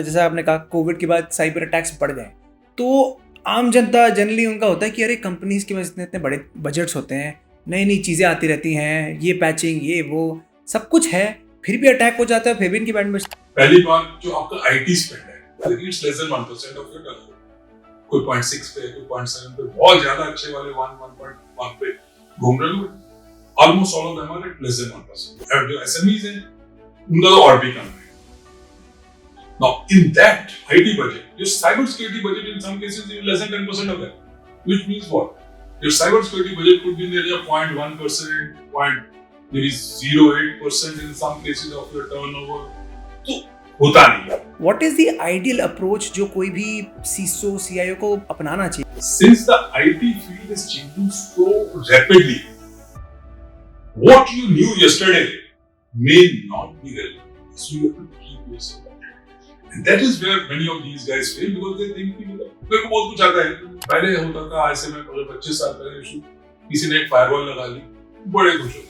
जैसा आपने कहा कोविड के बाद साइबर अटैक्स बढ़ गए, तो आम जनता जनरली उनका होता है कि अरे कंपनीज के पास इतने इतने बड़े बजट्स होते हैं, नई नई चीज़ें आती रहती हैं, ये पैचिंग ये वो सब कुछ है, फिर भी अटैक हो जाता है, फिर भी इनकी बैंड बजती है। पहली बात जो आपका आईटी स्पेंड है, it's less than 1% of your turnover. कोई 0.6 पे, कोई 0.7 पे, बहुत ज्यादा अच्छे वाले 1.1 पे घूम रहे हो। Almost all of them are at less than 1%। और जो एसएमईज हैं उनका तो और भी कम है। Now, in that IT budget, your cybersecurity budget in some cases is less than 10% of that. Which means what? Your cybersecurity budget could be in the area of 0.1%, maybe 0.08% in some cases of your turnover. तो होता नहीं है। What is the ideal approach जो कोई भी CISO, CIO को अपनाना चाहिए? Since the IT field is changing so rapidly, what you knew yesterday may not be relevant. So you have to keep yourself. And that is where many of these guys fail because they think कि मेरे को बहुत कुछ आता है। पहले होता था ऐसे में 25 साल पहले किसी ने एक फायरवॉल लगा ली, बड़े खुश हो।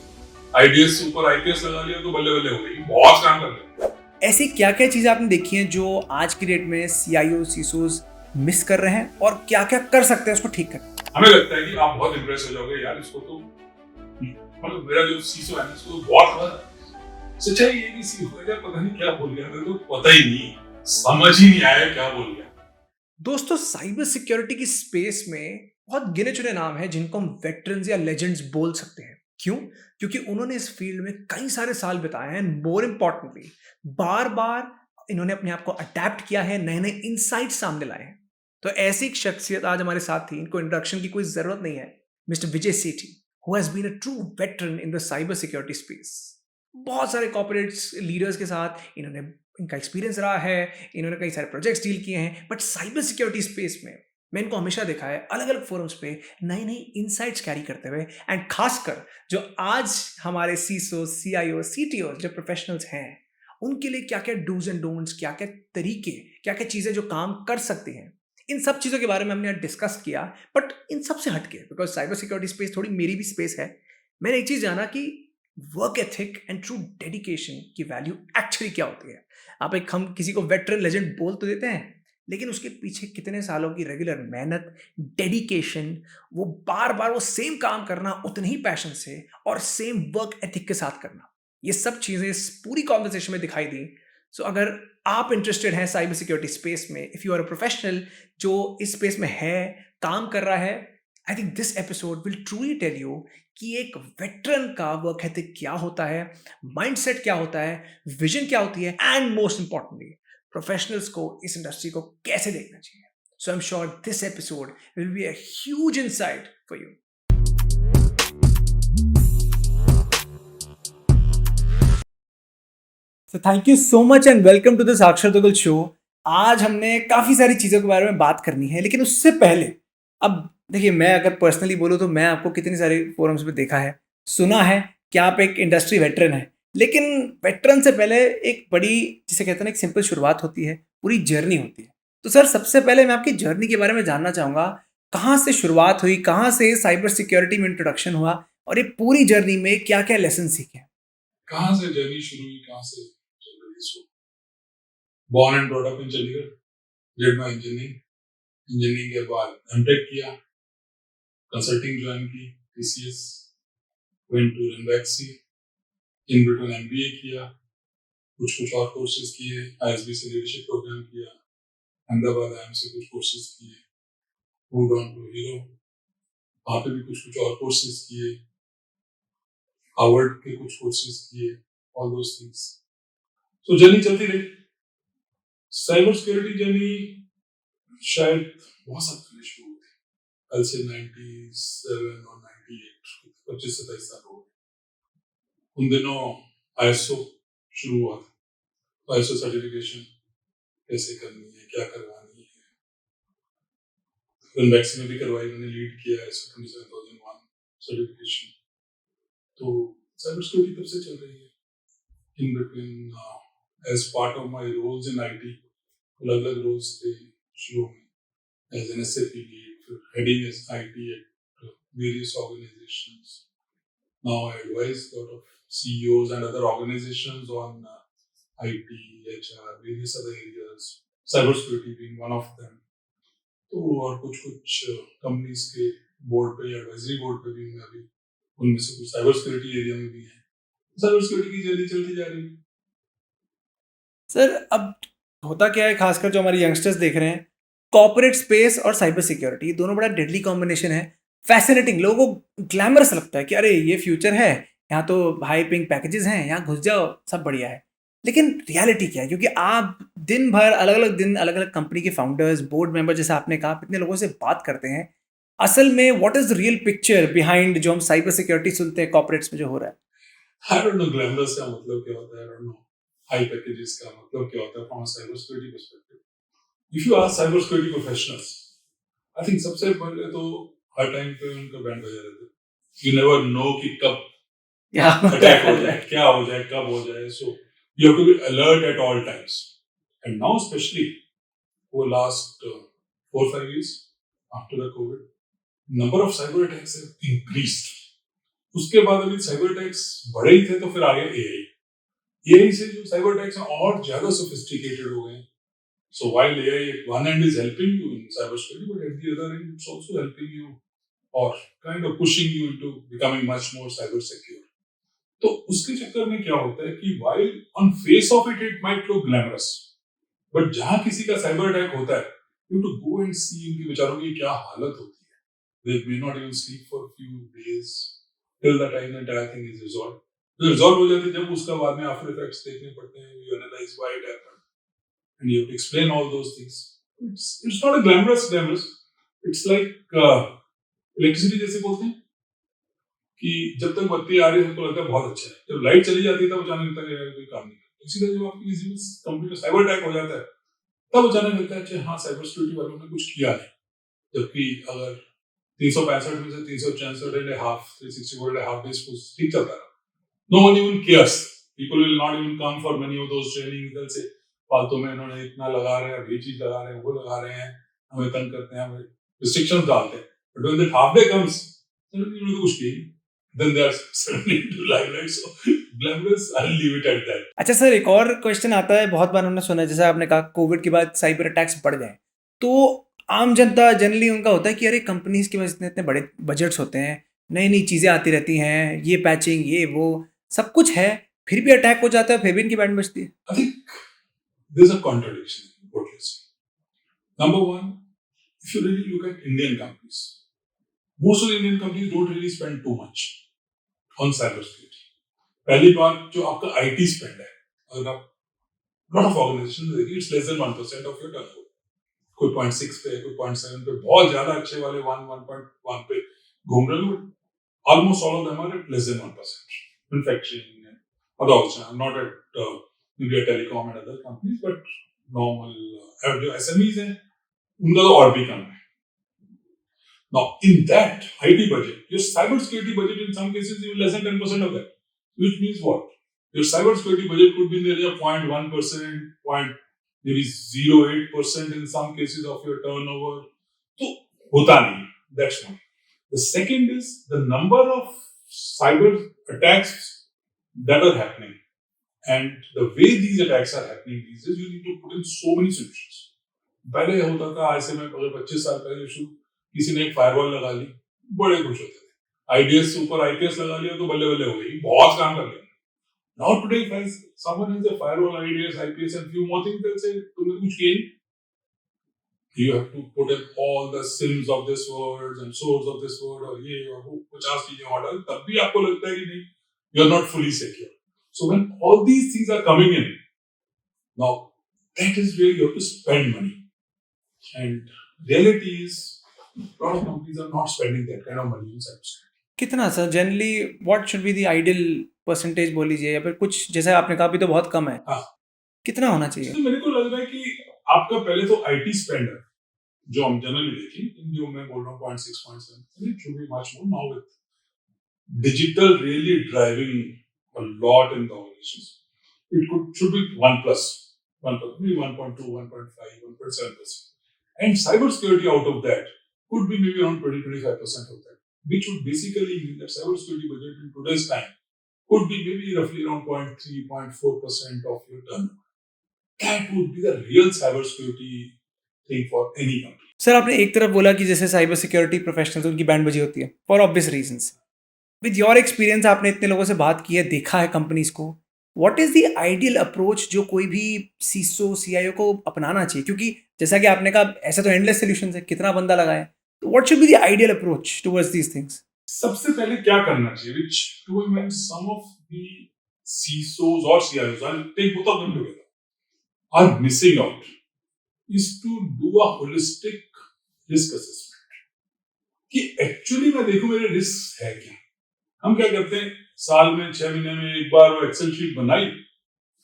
आईडीएस ऊपर आईपीएस लगा लिया तो बल्ले बल्ले हो गई, बहुत काम कर रहे हैं। ऐसी क्या क्या चीजें आपने देखी हैं जो आज की डेट में CIO, CISOs मिस कर रहे हैं और क्या क्या कर सकते हैं उसको ठीक करने? हमें लगता है कि आप बहुत इंप्रेस हो जाओगे यार, इसको तो मतलब मेरा जो सीसो है इसको तो बहुत पता। सच्चाई ये कि सीसो पता नहीं क्या बोल गया, मेरे को पता ही नहीं, समझ ही नहीं आया क्या बोल गया। दोस्तों, साइबर सिक्योरिटी की स्पेस में बहुत गिने चुने नाम हैं जिनको हम वेटरन्स या लेजेंड्स बोल सकते हैं। क्यों? क्योंकि उन्होंने इस फील्ड में कई सारे साल बिताए हैं। मोर इंपॉर्टेंटली, बार बार इन्होंने अपने आप को अडेप्ट किया है, नए नए इनसाइट सामने लाए हैं। तो ऐसी एक शख्सियत आज हमारे साथ थी, इनको इंट्रोडक्शन की कोई जरूरत नहीं है। Mister Vijay Sethi, who has been a true veteran in the cyber security space. बहुत सारे कॉर्पोरेट लीडर्स के साथ इन्होंने इनका एक्सपीरियंस रहा है, इन्होंने कई सारे प्रोजेक्ट्स डील किए हैं। बट साइबर सिक्योरिटी स्पेस में मैं इनको हमेशा देखा है अलग अलग फोरम्स पे नई नई इनसाइट्स कैरी करते हुए। एंड खासकर जो आज हमारे सीसो, CIO, CTO जो प्रोफेशनल्स हैं, उनके लिए क्या क्या डूज एंड डोंट्स, क्या क्या तरीके, क्या क्या चीज़ें जो काम कर सकती हैं, इन सब चीज़ों के बारे में हमने डिस्कस किया। बट इन सब से हटके, बिकॉज साइबर सिक्योरिटी स्पेस थोड़ी मेरी भी स्पेस है, मैंने एक चीज़ जाना कि work ethic and true dedication की वैल्यू एक्चुअली क्या होती है। हम किसी को वेटरन लेजेंड बोल तो देते हैं, लेकिन उसके पीछे कितने सालों की रेगुलर मेहनत, डेडिकेशन, वो बार बार वो सेम काम करना उतने ही पैशन से और सेम वर्क एथिक के साथ करना, ये सब चीज़ें इस पूरी कॉन्वर्सेशन में दिखाई दी। सो अगर आप इंटरेस्टेड हैं साइबर सिक्योरिटी स्पेस में, if you are a professional जो इस स्पेस में है, काम कर रहा है, I think this episode will truly tell you कि एक वेटरन का वर्क एथिक क्या होता है, माइंडसेट क्या होता है, विजन क्या होती है, एंड मोस्ट इंपॉर्टेंटली प्रोफेशनल्स को इस इंडस्ट्री को कैसे देखना चाहिए। So I am sure this episode will be a huge insight for you. So thank you so much and welcome to the साक्षर दुगल शो। आज हमने काफ़ी सारी चीज़ों के बारे में बात करनी है, लेकिन उससे पहले अब देखिए, मैं अगर पर्सनली बोलूँ तो मैं आपको कितनी सारी फोरम्स पे देखा है, सुना है कि आप एक इंडस्ट्री वेटरन है। लेकिन वेटरन से पहले एक बड़ी, जिसे कहते हैं ना, एक सिंपल शुरुआत होती है, पूरी जर्नी होती है। तो सर, सबसे पहले मैं आपकी जर्नी के बारे में जानना चाहूँगा, कहाँ से शुरुआत हुई, कहाँ से साइबर सिक्योरिटी में इंट्रोडक्शन हुआ और ये पूरी जर्नी में क्या क्या लेसन सीखे? कहाँ से जर्नी शुरू हुई, कहाँ से चल रही है? Born and brought up in Chandigarh, did my engineering के बाद एमटेक किया, कंसल्टिंग ज्वाइन की, TCS, went to Ranbaxy, in between MBA किया, कुछ और कोर्सेज किए, ISB से लीडरशिप प्रोग्राम किया, अहमदाबाद IIM से कुछ कोर्सेज किए, मूव ऑन टू हीरो, वहाँ पे भी कुछ और कोर्सेज किए, हार्वर्ड के कुछ कोर्सेज किए, ऑल दोस थिंग्स। तो जर्नी चलती रही। साइबर सिक्योरिटी जर्नी शायद बहुत साल पहले शुरू हुई थी, कल से 97 और 98, 25-27 साल हो गए। उन दिनों ISO शुरू हुआ था, तो ISO सर्टिफिकेशन कैसे करनी है, क्या करवानी है, रनवैक्सी में भी करवाई, मैंने लीड किया ISO 27001 सर्टिफिकेशन। तो साइबर सिक्योरिटी तब से चल रही है। In between as part of my roles in IT, अलग अलग रोल्स थे शुरू में, as an SAP lead, heading as IT at various organizations. Now I advise a lot of CEOs and other organizations on IT, HR, various other areas, cyber security being one of them. तो और कुछ कुछ companies के board पे या advisory board पे भी मैं अभी उनमें से कुछ साइबर सिक्योरिटी एरिया में भी है। साइबर सिक्योरिटी की जर्नी चलती जा रही है। सर अब होता क्या है, खासकर जो हमारे यंगस्टर्स देख रहे हैं, कॉर्पोरेट स्पेस और साइबर सिक्योरिटी दोनों बड़ा डेडली कॉम्बिनेशन है। फैसिनेटिंग, लोगों को ग्लैमरस लगता है कि अरे ये फ्यूचर है, यहाँ तो हाई पेइंग पैकेजेस हैं, यहाँ घुस जाओ सब बढ़िया है। लेकिन रियलिटी क्या है? क्योंकि आप दिन भर अलग अलग दिन अलग अलग कंपनी के फाउंडर्स, बोर्ड मेंबर, जैसे आपने कहा, इतने लोगों से बात करते हैं। असल में what is the real picture behind जो हम साइबर सिक्योरिटी सुनते हैं कॉर्पोरेट्स में जो हो रहा है? आई डोंट नो ग्लैमरस का मतलब क्या होता है, I don't know high packages का मतलब क्या होता है from cyber security perspective. If you are cyber security professionals, I think सबसे पहले तो हर टाइम पे उनका बैंड बजा रहता है। यू नेवर नो कि कब क्या अटैक हो जाए, क्या हो जाए, कब हो जाए। So you have to be alert at all times. And now specially for last 4-5 years after the COVID, number of cyber attacks have increased. उसके बाद अभी साइबर अटैक्स बड़े ही थे तो फिर आ गया एआई से जो साइबर अटैक्स हैं और ज्यादा सोफिस्टिकेटेड हो गए। So while AI at one end is helping you in cybersecurity, but at the other end it's also helping you or kind of pushing you into becoming much more cyber secure. तो उसके चक्कर में क्या होता है कि while on face of it it might look glamorous, but जहां किसी का साइबर अटैक होता है, you to go and see उनके बेचारों की क्या हालत होती है। They may not even sleep for few days till the time the entire thing is resolve. तो रिजॉल्व हो जाती है जब उसका बाद में आफ्टर इफेक्ट्स देखने पड़ते हैं, you analyse why it happened and you have to explain all those things. It's not a glamorous, it's like electricity जैसे बोलते हैं कि जब तक बत्ती आ रही है तो लगता है बहुत अच्छा है, जब लाइट चली जाती है तब अचानक लगता है कोई काम नहीं करता। इसी तरह जब आपकी किसी भी कंपनी में साइबर अटैक हो जाता है तब अचानक लगता है अच्छा हाँ साइबर सिक्योरिटी वालों ने कुछ किया है। जबकि अगर 365 में से 364.5 364.5 डेज ठीक चलता रहा, no one even cares, people will not even come for many of those training. इधर से फालतू में इन्होंने इतना लगा रहे हैं, ये चीज लगा रहे हैं, वो लगा रहे हैं, हमें तंग करते हैं, हमें रिस्ट्रिक्शंस डालते हैं। But when that half day comes, suddenly उन्होंने कुछ किया, then they are suddenly into limelight. So glamorous, I will leave it at that. अच्छा सर, एक और क्वेश्चन आता है, बहुत बार हमने सुना है, जैसे आपने कहा कोविड के बाद साइबर अटैक्स बढ़ गए, तो आम जनता जनरली उनका होता है कि अरे कंपनीज के पास इतने इतने बड़े बजट्स होते हैं, नई नई चीज़ें आती रहती हैं, ये पैचिंग ये वो सब कुछ है, फिर भी अटैक हो जाता है, फिर भी इनकी बैंड बजती है। I think there's a contradiction in what you're saying. Number one, if you really look at Indian companies, most of the Indian companies don't really spend too much on cybersecurity. पहली बात जो आपका IT spend है, अगर आप lot of organizations देखिए, it's less than 1% of your turnover. कोई 0.6 पे, कोई 0.7 पे, बहुत ज्यादा अच्छे वाले 1.1 पे घूम रहे हैं, almost all of them are at less than 1%. Manufacturing and other also. I'm not at maybe a telecom and other companies, but normal जो SMEs हैं उनका तो और भी कम है। Now in that IT budget, your cyber security budget in some cases is less than 10% of that, which means what? Your cyber security budget could be in the area of 0.1%, maybe 0.08% in some cases of your turnover. तो होता नहीं, that's one. The second is the number of cyber attacks that are happening, and the way these attacks are happening these days, you need to put in so many solutions. पहले होता था ऐसे में, अगर 25 साल पहले किसी ने एक फायरवॉल लगा ली, बड़े खुश होते थे। आईडीएस ऊपर आईपीएस लगा लिया तो बल्ले बल्ले हो गई, बहुत काम कर लिया। Now today, if someone has a firewall, IDS, IPS, and few more things, they'll say, तुमने कुछ किया नहीं। You have to put in all the sims of this word and source of this word और ये और वो 50 चीजें order, तब भी आपको लगता है कि नहीं, you are not fully secure. So when all these things are coming in, now that is where you have to spend money. And reality is, a lot of companies are not spending that kind of money on cybersecurity. कितना sir generally what should be the ideal percentage बोल लीजिए, या फिर कुछ जैसे आपने कहा भी तो बहुत कम है, हाँ, कितना होना चाहिए? तो मेरे को लग रहा है कि आपका पहले तो आईटी स्पेंड है जो हम जनरली देखें, जो मैं बोल रहा हूँ 0.6-0.7, it should be much more now with digital really driving a lot in the organizations. It should be 1 plus, maybe 1.2, 1.5, 1.7%. And cybersecurity out of that could be maybe around 20-25% of that, which would basically mean that cybersecurity budget in today's time could be maybe roughly around 0.3, 0.4% of your turnover. That would be the real cybersecurity thing for any company. Sir आपने एक तरफ बोला कि जैसे cyber security professionals उनकी band बजी होती है for obvious reasons. With your experience आपने इतने लोगों से बात की है, देखा है कंपनीज को, what is the ideal approach जो कोई भी सीसो सीआईओ को अपनाना चाहिए? क्योंकि जैसा कि आपने कहा ऐसा तो एंडलेस सॉल्यूशंस है, कितना बंदा लगाए, तो what should be the ideal approach towards these things? सबसे पहले क्या करना चाहिए, which to when some of the CISOs or CIOs, I'll take both of them together, are missing out, is to do a holistic risk assessment. कि actually मैं देखूं मेरे risk है क्या। हम क्या करते हैं, साल में 6 महीने में एक बार वो एक्सेल शीट बनाई,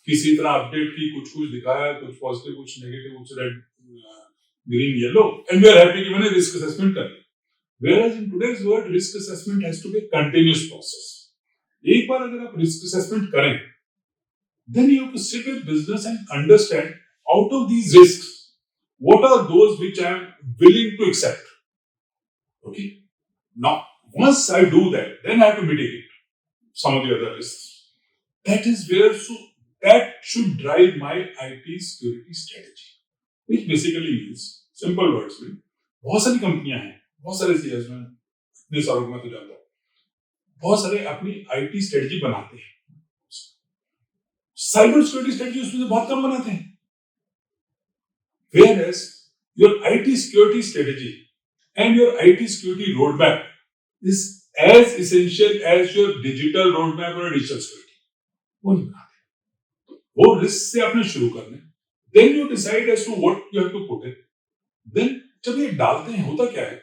किसी तरह अपडेट की, कुछ दिखाया, कुछ पॉजिटिव कुछ नेगेटिव, कुछ red green yellow, and we are happy कि मैंने रिस्क असेसमेंट कर लिया। Whereas in today's world, risk assessment has to be a continuous process. एक बार अगर आप risk assessment करें, then you have to sit with business and understand out of these risks, what are those which I am willing to accept. Okay. Now, once I do that, then I have to mitigate some of the other risks. That is where, so that should drive my IT security strategy, which basically means, simple words में, बहुत सारी कंपनियां हैं, बहुत सारे CS में, इतने सारों को मैं तो जानता हूँ, बहुत सारे अपनी आईटी स्ट्रेटजी बनाते हैं, साइबर सिक्योरिटी स्ट्रेटजी उसमें से बहुत कम बनाते हैं। Whereas your IT security strategy and your IT security roadmap is as essential as your digital roadmap or digital security. वो नहीं बनाते। वो रिस्क से आपने शुरू करना है, then you decide as to what you have to put in. Then जब ये डालते हैं, होता क्या है,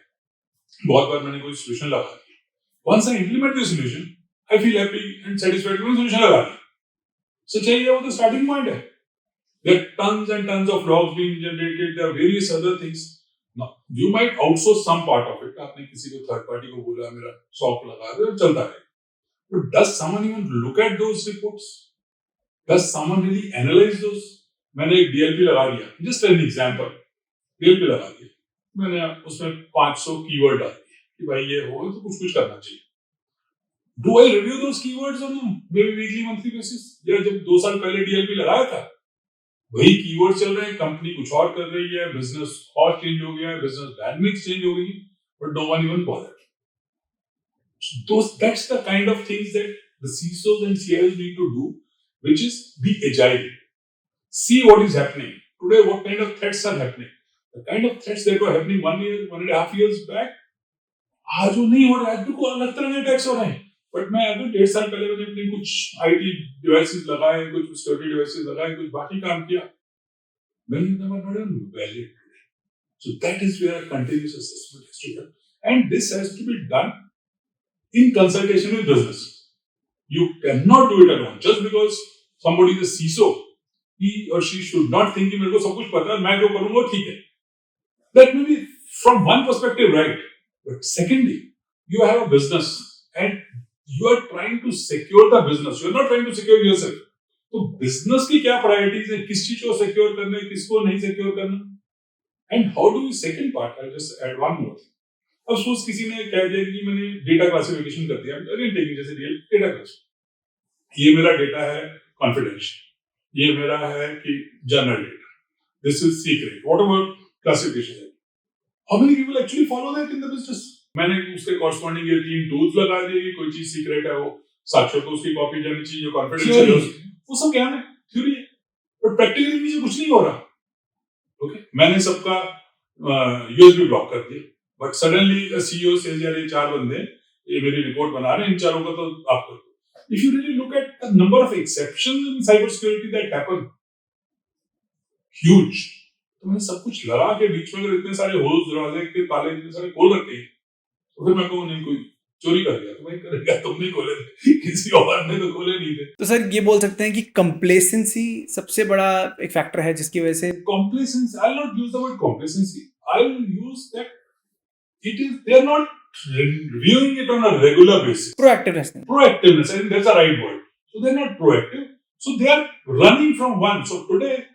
बहुत बार मैंने कोई सोल्यूशन लगा दिया, once I implement the solution, I feel happy and satisfied कि मैंने सोल्यूशन लगा दिया। सच्चाई है, वो तो स्टार्टिंग पॉइंट है। There are tons and tons of logs being generated, there are various other things. Now, you might outsource some part of it. आपने किसी को थर्ड पार्टी को बोला मेरा सॉफ्ट लगा दे, चलता है। But does someone even look at those reports? Does someone really analyze those? मैंने एक DLP लगा दिया, just an example, DLP लगा दिया, मैंने उसमें 500 कीवर्ड डाल दिए कि भाई ये हो तो कुछ करना चाहिए। Do I review those keywords on maybe weekly, monthly basis? या जब 2 साल पहले DLP लगाया था, वही कीवर्ड चल रहे हैं, कंपनी कुछ और कर रही है, बिजनेस और चेंज हो गया है, बिजनेस डायनामिक्स चेंज हो गई, but no one even bothered. So that's the kind of things that the CISOs and CIOs need to do, which is be agile. See what is happening today, what kind of threats are happening. The kind of threats that were happening 1 year, 1.5 years back, आज वो नहीं हो रहा है, बिल्कुल अलग तरह के अटैक्स हो रहे हैं। बट मैं अगर 1.5 साल पहले मैंने अपनी कुछ आईटी डिवाइसेस लगाए, कुछ सिक्योरिटी डिवाइसेस लगाए, कुछ बाकी काम किया, many of them are not even valid today. So that is where a continuous assessment has to be done, and this has to be done in consultation with business. You cannot do it alone. Just because somebody is a CISO, he or she should not think कि मेरे को सब कुछ पता है, मैं जो करूँगा ठीक है. That may be from one perspective right, but secondly, you have a business and you are trying to secure the business. You are not trying to secure yourself. तो business की क्या priorities हैं, किस चीज को secure करना है, किसको नहीं secure करना, and how do we second part? I'll just add one more. अब suppose किसी ने कह दिया कि मैंने data classification कर दिया, again taking जैसे data class, ये मेरा data है confidential, ये मेरा है कि general data, this is secret, whatever classification है. How many people actually follow that in the business? मैंने उसके corresponding ये 3 tools लगा दिए कि कोई चीज सीक्रेट है, वो साक्षर को उसकी कॉपी जानी चाहिए, जो कॉन्फिडेंशियल है वो सब ज्ञान है, थ्योरी है, बट प्रैक्टिकली नीचे कुछ नहीं हो रहा। ओके, मैंने सबका यूएसबी ब्लॉक कर दिया, बट सडनली सीईओ से यार ये 4 बंदे ये मेरी रिपोर्ट बना रहे हैं, इन चारों का तो आप कर दो। If you really look at the number of exceptions in cyber security that happen, huge. तो मैंने सब कुछ लगा के बीच में अगर इतने सारे होल्स, दरवाजे के ताले इतने सारे खोल रखे हैं, तो फिर मैं कहूँ नहीं कोई चोरी कर गया तो भाई करेगा, तुमने खोले थे, किसी और ने तो खोले नहीं थे। तो सर ये बोल सकते हैं कि कंप्लेसेंसी सबसे बड़ा एक फैक्टर है जिसकी वजह से complacency, I'll not use the word complacency, I'll use that it is, they're not reviewing it on a regular basis. proactiveness, I think that's the right word. So they're not proactive, so they are running from one. So today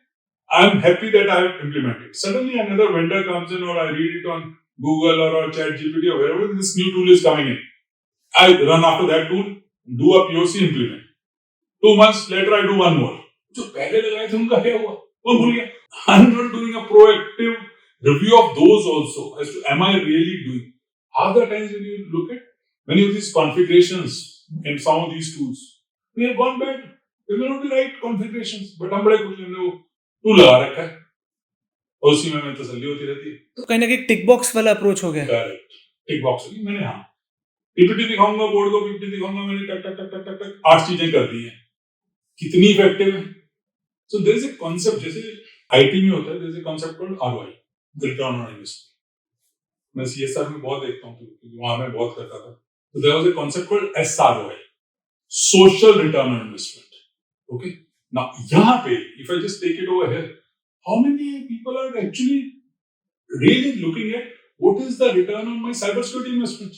I'm happy that I have implemented. Suddenly another vendor comes in, or I read it on Google or ChatGPT or wherever this new tool is coming in, I run after that tool, do a POC, implement. 2 months later, I do one more. जो पहले लगाए थे उनका क्या हुआ? कौन भूल गया? I'm not doing a proactive review of those also as to am I really doing. Half the times when you look at many of these configurations in some of these tools, we have gone bad. They may not be right configurations, but हम बड़े खुश हैं हमने वो tool लगा रखा है और उसी में हमें तसल्ली होती रहती है. तो कहीं ना कहीं टिक बॉक्स वाला अप्रोच हो गया. Correct. टिक बॉक्स होगी मैंने हाँ पीपीटी दिखाऊंगा बोर्ड को पीपीटी दिखाऊंगा मैंने टक टक टक टक टक टक 8 चीजें कर दी हैं कितनी इफेक्टिव है. So there is a concept जैसे आईटी में होता है there is a concept called ROI return on investment. मैं सीएसआर में बहुत देखता हूँ क्योंकि वहां मैं बहुत करता था. तो there was a concept called SROI social return on investment. Okay now यहाँ पे if I just take it over here how many people are actually really looking at what is the return on my cybersecurity investments.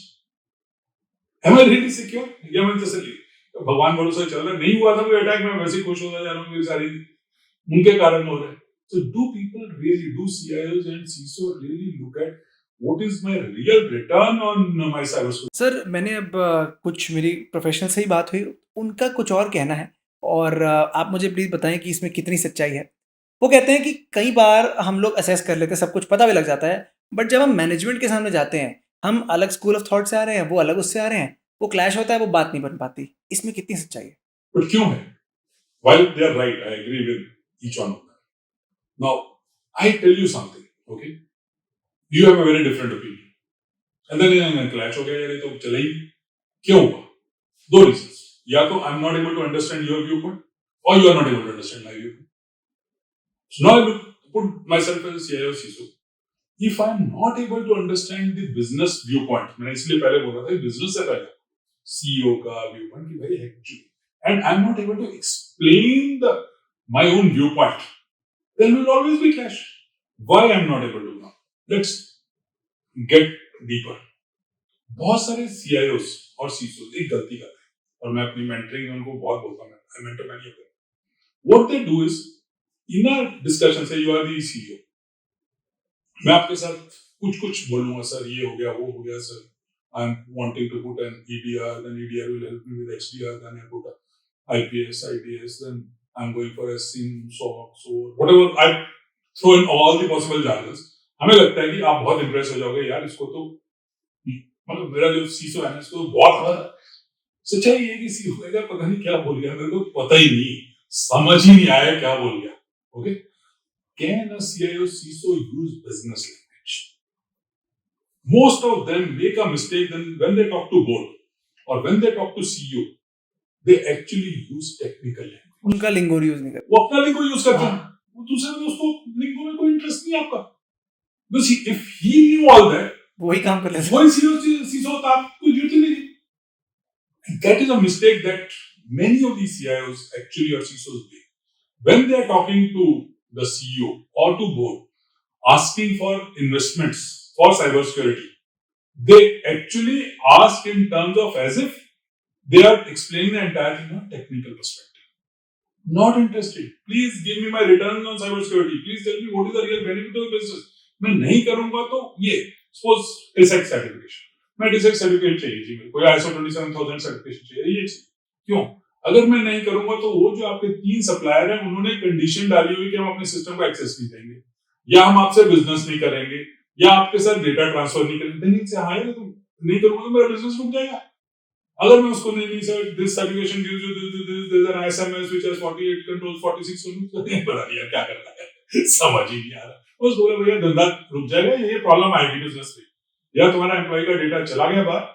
Am I really secure? या मैं तसल्ली भगवान भरोसा चल रहा नहीं हुआ था कोई अटैक में वैसे खुश होता जा रहा हूँ सारी उनके कारण हो रहा है. So do people really do CIOs and CISO really look at what is my real return on my cybersecurity? Sir मैंने अब कुछ मेरी प्रोफेशनल से ही बात हुई उनका कुछ और कहना है और आप मुझे प्लीज़ बताएं कि इसमें कितनी सच्चाई है. वो कहते हैं कि कई बार हम लोग असेस कर लेते हैं सब कुछ पता भी लग जाता है बट जब हम मैनेजमेंट के सामने जाते हैं हम अलग स्कूल ऑफ थॉट से आ रहे हैं वो अलग उससे आ रहे हैं वो क्लैश होता है वो बात नहीं बन पाती. इसमें कितनी सच्चाई है? But क्यों है? While they are right, I agree with each one of them. Now, I tell you something, okay? You have a very different opinion. And then clash हो गया यार ये तो चला ही क्यों हुआ? दो reasons. या तो I'm not able to understand your viewpoint or you are not able to understand my viewpoint. So now I will put myself as a CIO CISO. If I am not able to understand the business viewpoint, मैंने इसलिए पहले बोला था business से पहले CEO का viewpoint कि भाई actually, and I am not able to explain my own viewpoint, then will always be clash. Why I am not able to now? Let's get deeper. बहुत सारे CIOs और CISOs एक गलती करते हैं और मैं अपनी mentoring में उनको बहुत बोलता हूँ. I mentor many of them. What they do is in a discussion say you are the CEO. मैं आपके साथ कुछ बोलूंगा सर ये हो गया वो हो गया sir I am wanting to put an EDR then EDR will help me with XDR then I put IPS IDS then I am going for SIEM SOC so whatever I throw in all the possible jargons. हमें लगता है कि आप बहुत Impress हो जाओगे यार इसको तो मतलब मेरा जो सीसो है इसको बहुत सच्चाई ये कि सीसो का पता नहीं क्या बोल गया मेरे को पता ही नहीं समझ ही नहीं आया क्या बोल गया. Okay Can a CIO CISO use business language? Most of them make a mistake when they talk to board or when they talk to CEO, they actually use technical language. उनका लिंगो यूज नहीं करते. वो अपना लिंगो use करते हैं. वो दूसरे दोस्तों लिंगो में कोई इंटरेस्ट नहीं आपका. Because if he knew all that, वही काम कर लेते. वही CEO CISO होता आपको जरूरत ही नहीं. That is a mistake that many of these CIOs actually or CISOs make when they are talking to the CEO or to board asking for investments for cybersecurity. They actually ask in terms of as if they are explaining the entire thing from a technical perspective. Not interested. Please give me my returns on cybersecurity. Please tell me what is the real benefit of the business. मैं नहीं करूंगा तो ये suppose TISAX certification. मैं TISAX certificate चाहिए जी मेरे को या ISO 27000 certification चाहिए ये क्यों? अगर मैं नहीं करूंगा तो वो जो आपके 3 सप्लायर हैं उन्होंने कंडीशन डाली हुई कि हम अपने सिस्टम को एक्सेस नहीं देंगे या हम आपसे बिजनेस नहीं करेंगे या आपके साथ डेटा ट्रांसफर नहीं करेंगे. इनसे हाँ तो नहीं करूंगा तो मेरा बिजनेस रुक जाएगा. अगर मैं उसको नहीं sir this certification gives you this there an ISMS which has 48 controls 46 controls पता नहीं यार क्या कर रहा है समझ ही नहीं आ रहा. बस बोला भैया धंधा रुक जाएगा ये प्रॉब्लम आएगी बिजनेस में या तुम्हारा एम्प्लॉय का डेटा चला गया बाहर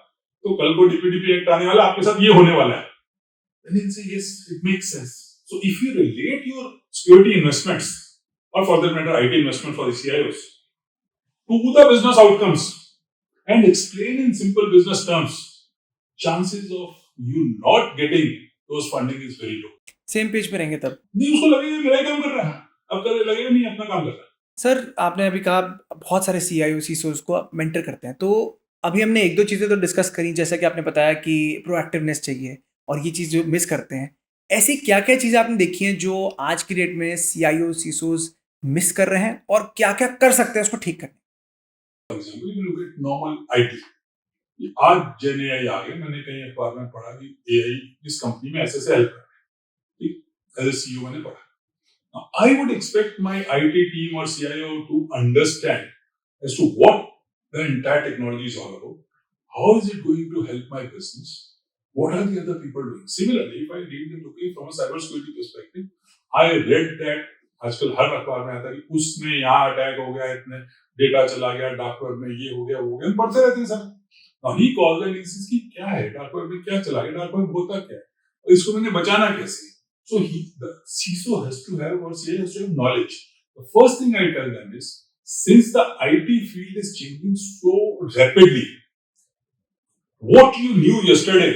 तो कल को डीपीडीपी एक्ट आने वाला आपके साथ ये होने वाला है. Then you say, yes, it makes sense. So if you relate your security investments, or for that matter, IT investment for the CIOs, to the business outcomes and explain in simple business terms, chances of you not getting those funding is very low. Same page पे रहेंगे तब. नहीं उसको लगेगा मेरा ही काम कर रहा है अब कर लगेगा नहीं अपना काम कर रहा है. सर आपने अभी कहा बहुत सारे CIO CISOs को आप मेंटर करते हैं तो अभी हमने एक दो चीज़ें तो डिस्कस करी जैसा कि आपने बताया कि प्रोएक्टिवनेस चाहिए और ये चीज़ जो मिस करते हैं ऐसी क्या क्या चीज़ें आपने देखी हैं जो आज की डेट में CIO CISOs मिस कर रहे हैं और क्या क्या कर सकते हैं उसको ठीक करने. For example, if you look at normal IT, कि आज जेन एआई आ गया, मैंने कहीं अखबार में पढ़ा कि एआई इस कंपनी में ऐसे हेल्प कर, एज ए सीईओ मैंने पढ़ा. Now, I would expect my IT team or CIO to understand as to what the entire technology is all about. How is it going to help my business? What are the other people doing? Similarly, if I read it looking from a cybersecurity perspective, I read that आजकल हर अखबार में आता है कि उसमें यहाँ attack हो गया, इतने डेटा चला गया, डार्क वेब में ये हो गया, वो हो गया, पढ़ते रहते हैं sir. Now he calls and he says कि क्या है डार्क वेब में, क्या चला गया, डार्क वेब होता क्या है और इसको मैंने बचाना कैसे. So the CISO has to have, or CIO has to have knowledge. The first thing I tell them is, since the IT field is changing so rapidly, what you knew yesterday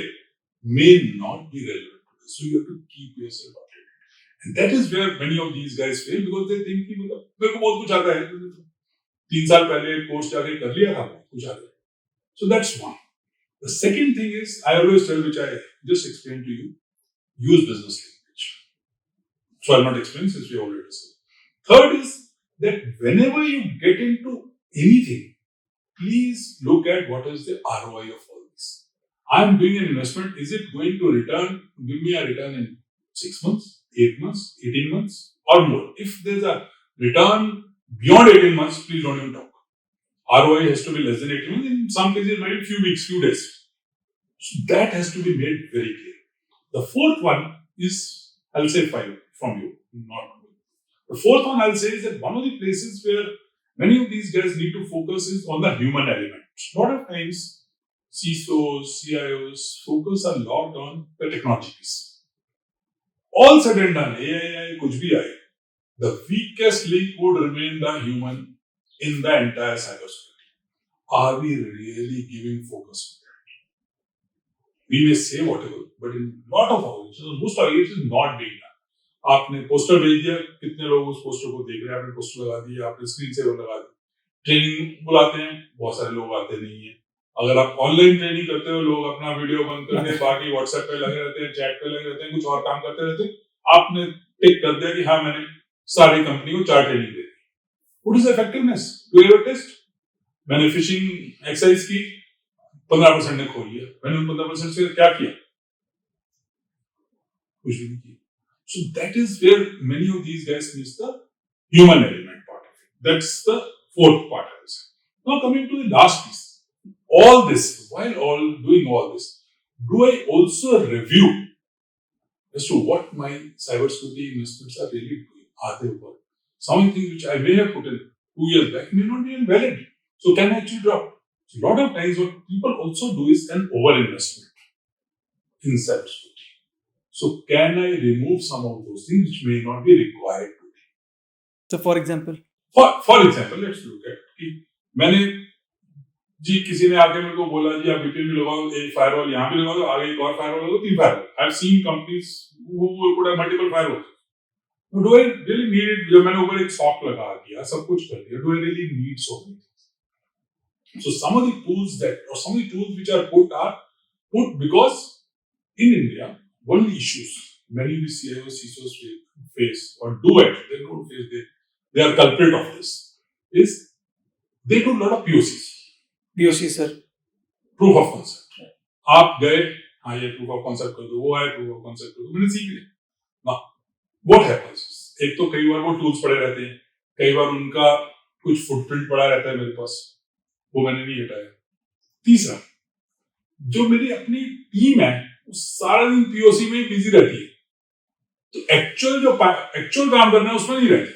may not be relevant today. So you have to keep yourself updated. And that is where many of these guys fail, because they think कि मतलब मेरे को बहुत कुछ आता है, 3 साल पहले कोर्स जाके कर लिया था, कुछ आता है. So that's one. The second thing is, I always tell, which I just explained to you, use business language. So I'll not explain since we already discussed. Third is that whenever you get into anything, please look at what is the ROI of all this. I'm doing an investment. Is it going to give me a return in 6 months, 8 months, 18 months, or more? If there's a return beyond 18 months, please don't even talk. ROI has to be less than 18 months. In some cases, it might be few weeks, few days. So that has to be made very clear. The fourth one is, I'll say 5 from you, not good. The fourth one I'll say is that one of the places where many of these guys need to focus is on the human element. A lot of times, CISOs, CIOs focus a lot on the technology piece. All said and done, AI, kuch bhi aaye, the weakest link would remain the human in the entire cybersecurity. Are we really giving focus on that? We may say whatever, but in a lot of organizations, most organizations not being done. आपने poster भेज दिया, कितने लोग उस poster को देख रहे हैं, आपने पोस्टर लगा दिया, आपने स्क्रीन सेवर लगा दी, ट्रेनिंग बुलाते हैं, बहुत सारे लोग आते नहीं है. अगर आप ऑनलाइन ट्रेनिंग करते हो, लोग अपना वीडियो बंद करके बाकी व्हाट्सएप पे लगे रहते हैं, चैट पे लगे रहते हैं, कुछ और काम करते रहते हैं. आपने टिक कर दिया कि हाँ मैंने सारी कंपनी को 4 training they the. What is the effectiveness? Do you ever test? मैंने फिशिंग एक्सरसाइज की, 15% ने खो लिया. मैंने उन 15% से क्या किया? कुछ भी नहीं किया. So that is where many of these guys miss the human element part of it. That's the fourth part of this. Now coming to the last piece. All this, while doing all this, do I also review as to what my cybersecurity investments are really doing? Are they worth? Some things which I may have put in 2 years back may not be valid. So can I actually drop? So a lot of times what people also do is an overinvestment in cybersecurity. So can I remove some of those things which may not be required today? So for example? For example, let's look at कि मैंने जी किसी ने आके मेरे को बोला जी आप VPN भी लगाओ, एक फायरवॉल यहाँ भी लगा दो, आगे एक और फायरवॉल लगाओ, 3 firewall. I've seen companies who put have multiple firewalls. Do I really need it? जब मैंने ऊपर एक सॉक लगा दिया, सब कुछ कर दिया, do I really need so many things? So some of the tools which are put because in India, one of the issues many of the CIOs, CISOs face or do it, they don't face, they are culprit of this, is they do a lot of POCs. POC sir. Proof of concept. आप गए, हाँ ये proof of concept कर दो, वो है proof of concept कर दो, मैंने सीख लिया. Now, what happens? एक तो कई बार वो tools पड़े रहते हैं, कई बार उनका कुछ footprint पड़ा रहता है मेरे पास, वो मैंने नहीं हटाया. तीसरा, जो मेरी अपनी टीम है सारा दिन POC में बिजी रहती है, तो एक्चुअल काम करना है उसमें नहीं रहती.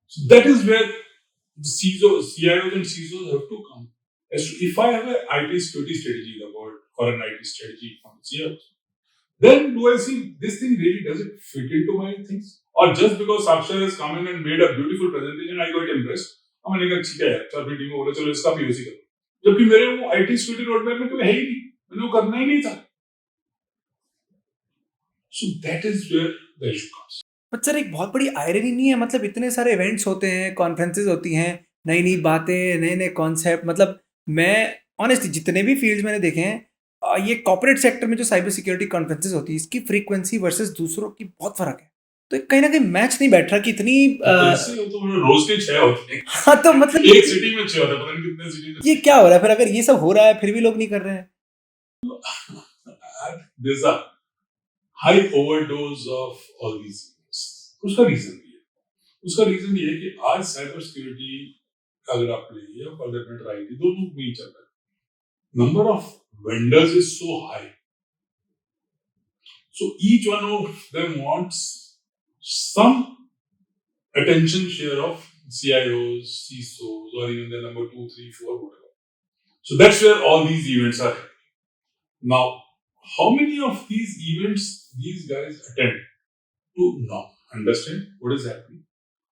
So that is where the CIOs and CISOs have to come. As to if I have an IT security strategy in the world or an IT strategy from CIOs, then do I see this thing really does it fit into my things? Or just because Sakshar has come in and made a beautiful presentation, I got impressed. मैंने कहा ठीक है यार, sir meeting में बोला चलो इसका POC करो, जबकि मेरे वो IT security रोडमैप में कभी है ही नहीं, मैंने वो करना ही नहीं था. So that is where the issue comes. पर सर एक बहुत बड़ी आयरनी नहीं है, मतलब इतने सारे इवेंट्स होते हैं, कॉन्फ्रेंसेस होती हैं, नई नई बातें, नए नए कॉन्सेप्ट, मतलब मैं ऑनेस्टली जितने भी फील्ड्स मैंने देखे हैं, ये कॉर्पोरेट सेक्टर में जो साइबर सिक्योरिटी कॉन्फ्रेंसेस होती है, इसकी फ्रीक्वेंसी वर्सेस दूसरों की बहुत फ़र्क है. तो कहीं ना कहीं मैच नहीं बैठ रहा कि इतनी कैसे हो तो रोज के 6 होते हैं हाँ तो मतलब एक सिटी में 6 होते हैं, पता नहीं कितने सिटी में। ये क्या हो रहा है फिर, अगर ये सब हो रहा है फिर भी लोग नहीं कर रहे हैं? There's a high overdose of all these things. उसका रीजन ये है कि आज साइबर सिक्योरिटी अगर आप लेंगे या फॉर दैट मैटर आईटी, दोनों में ही चल रहा है। Number of vendors is so high, so each one of them wants some attention share of CIOs, CISOs, or even the number 2, 3, 4, whatever. So that's where all these events are happening. Now, how many of these events these guys attend to now understand what is happening?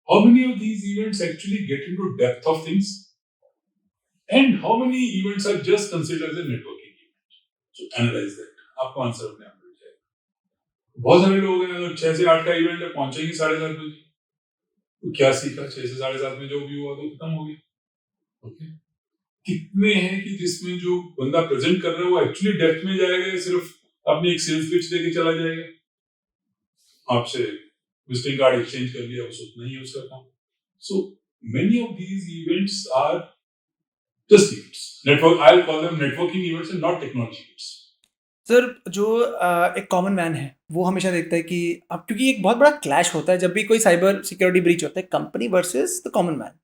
How many of these events actually get into depth of things? And how many events are just considered as a networking event? So analyze that. आपको answer अपने आप मिल जाएगा। बहुत सारे लोग हैं अगर 6 से 8 का इवेंट है, पहुंचेंगे 7:30 बजे, तो क्या सीखा? 6 से 7:30 में जो भी हुआ तो खत्म हो गया। ओके, कितने हैं कि जिसमें जो बंदा प्रेजेंट कर रहा है वो एक्चुअली डेप्थ में जाएगा या सिर्फ अपनी एक सेल्स पिच देके चला जाएगा? आपसे विजिटिंग कार्ड एक्सचेंज कर लिया, बस उतना ही है उसका काम। So many of these events are just events, network, I will call them networking events and not technology events. Sir जो एक कॉमन मैन है वो हमेशा देखता है कि अब क्योंकि एक बहुत बड़ा क्लैश होता है जब भी कोई साइबर सिक्योरिटी ब्रीच होता है, company versus the common man.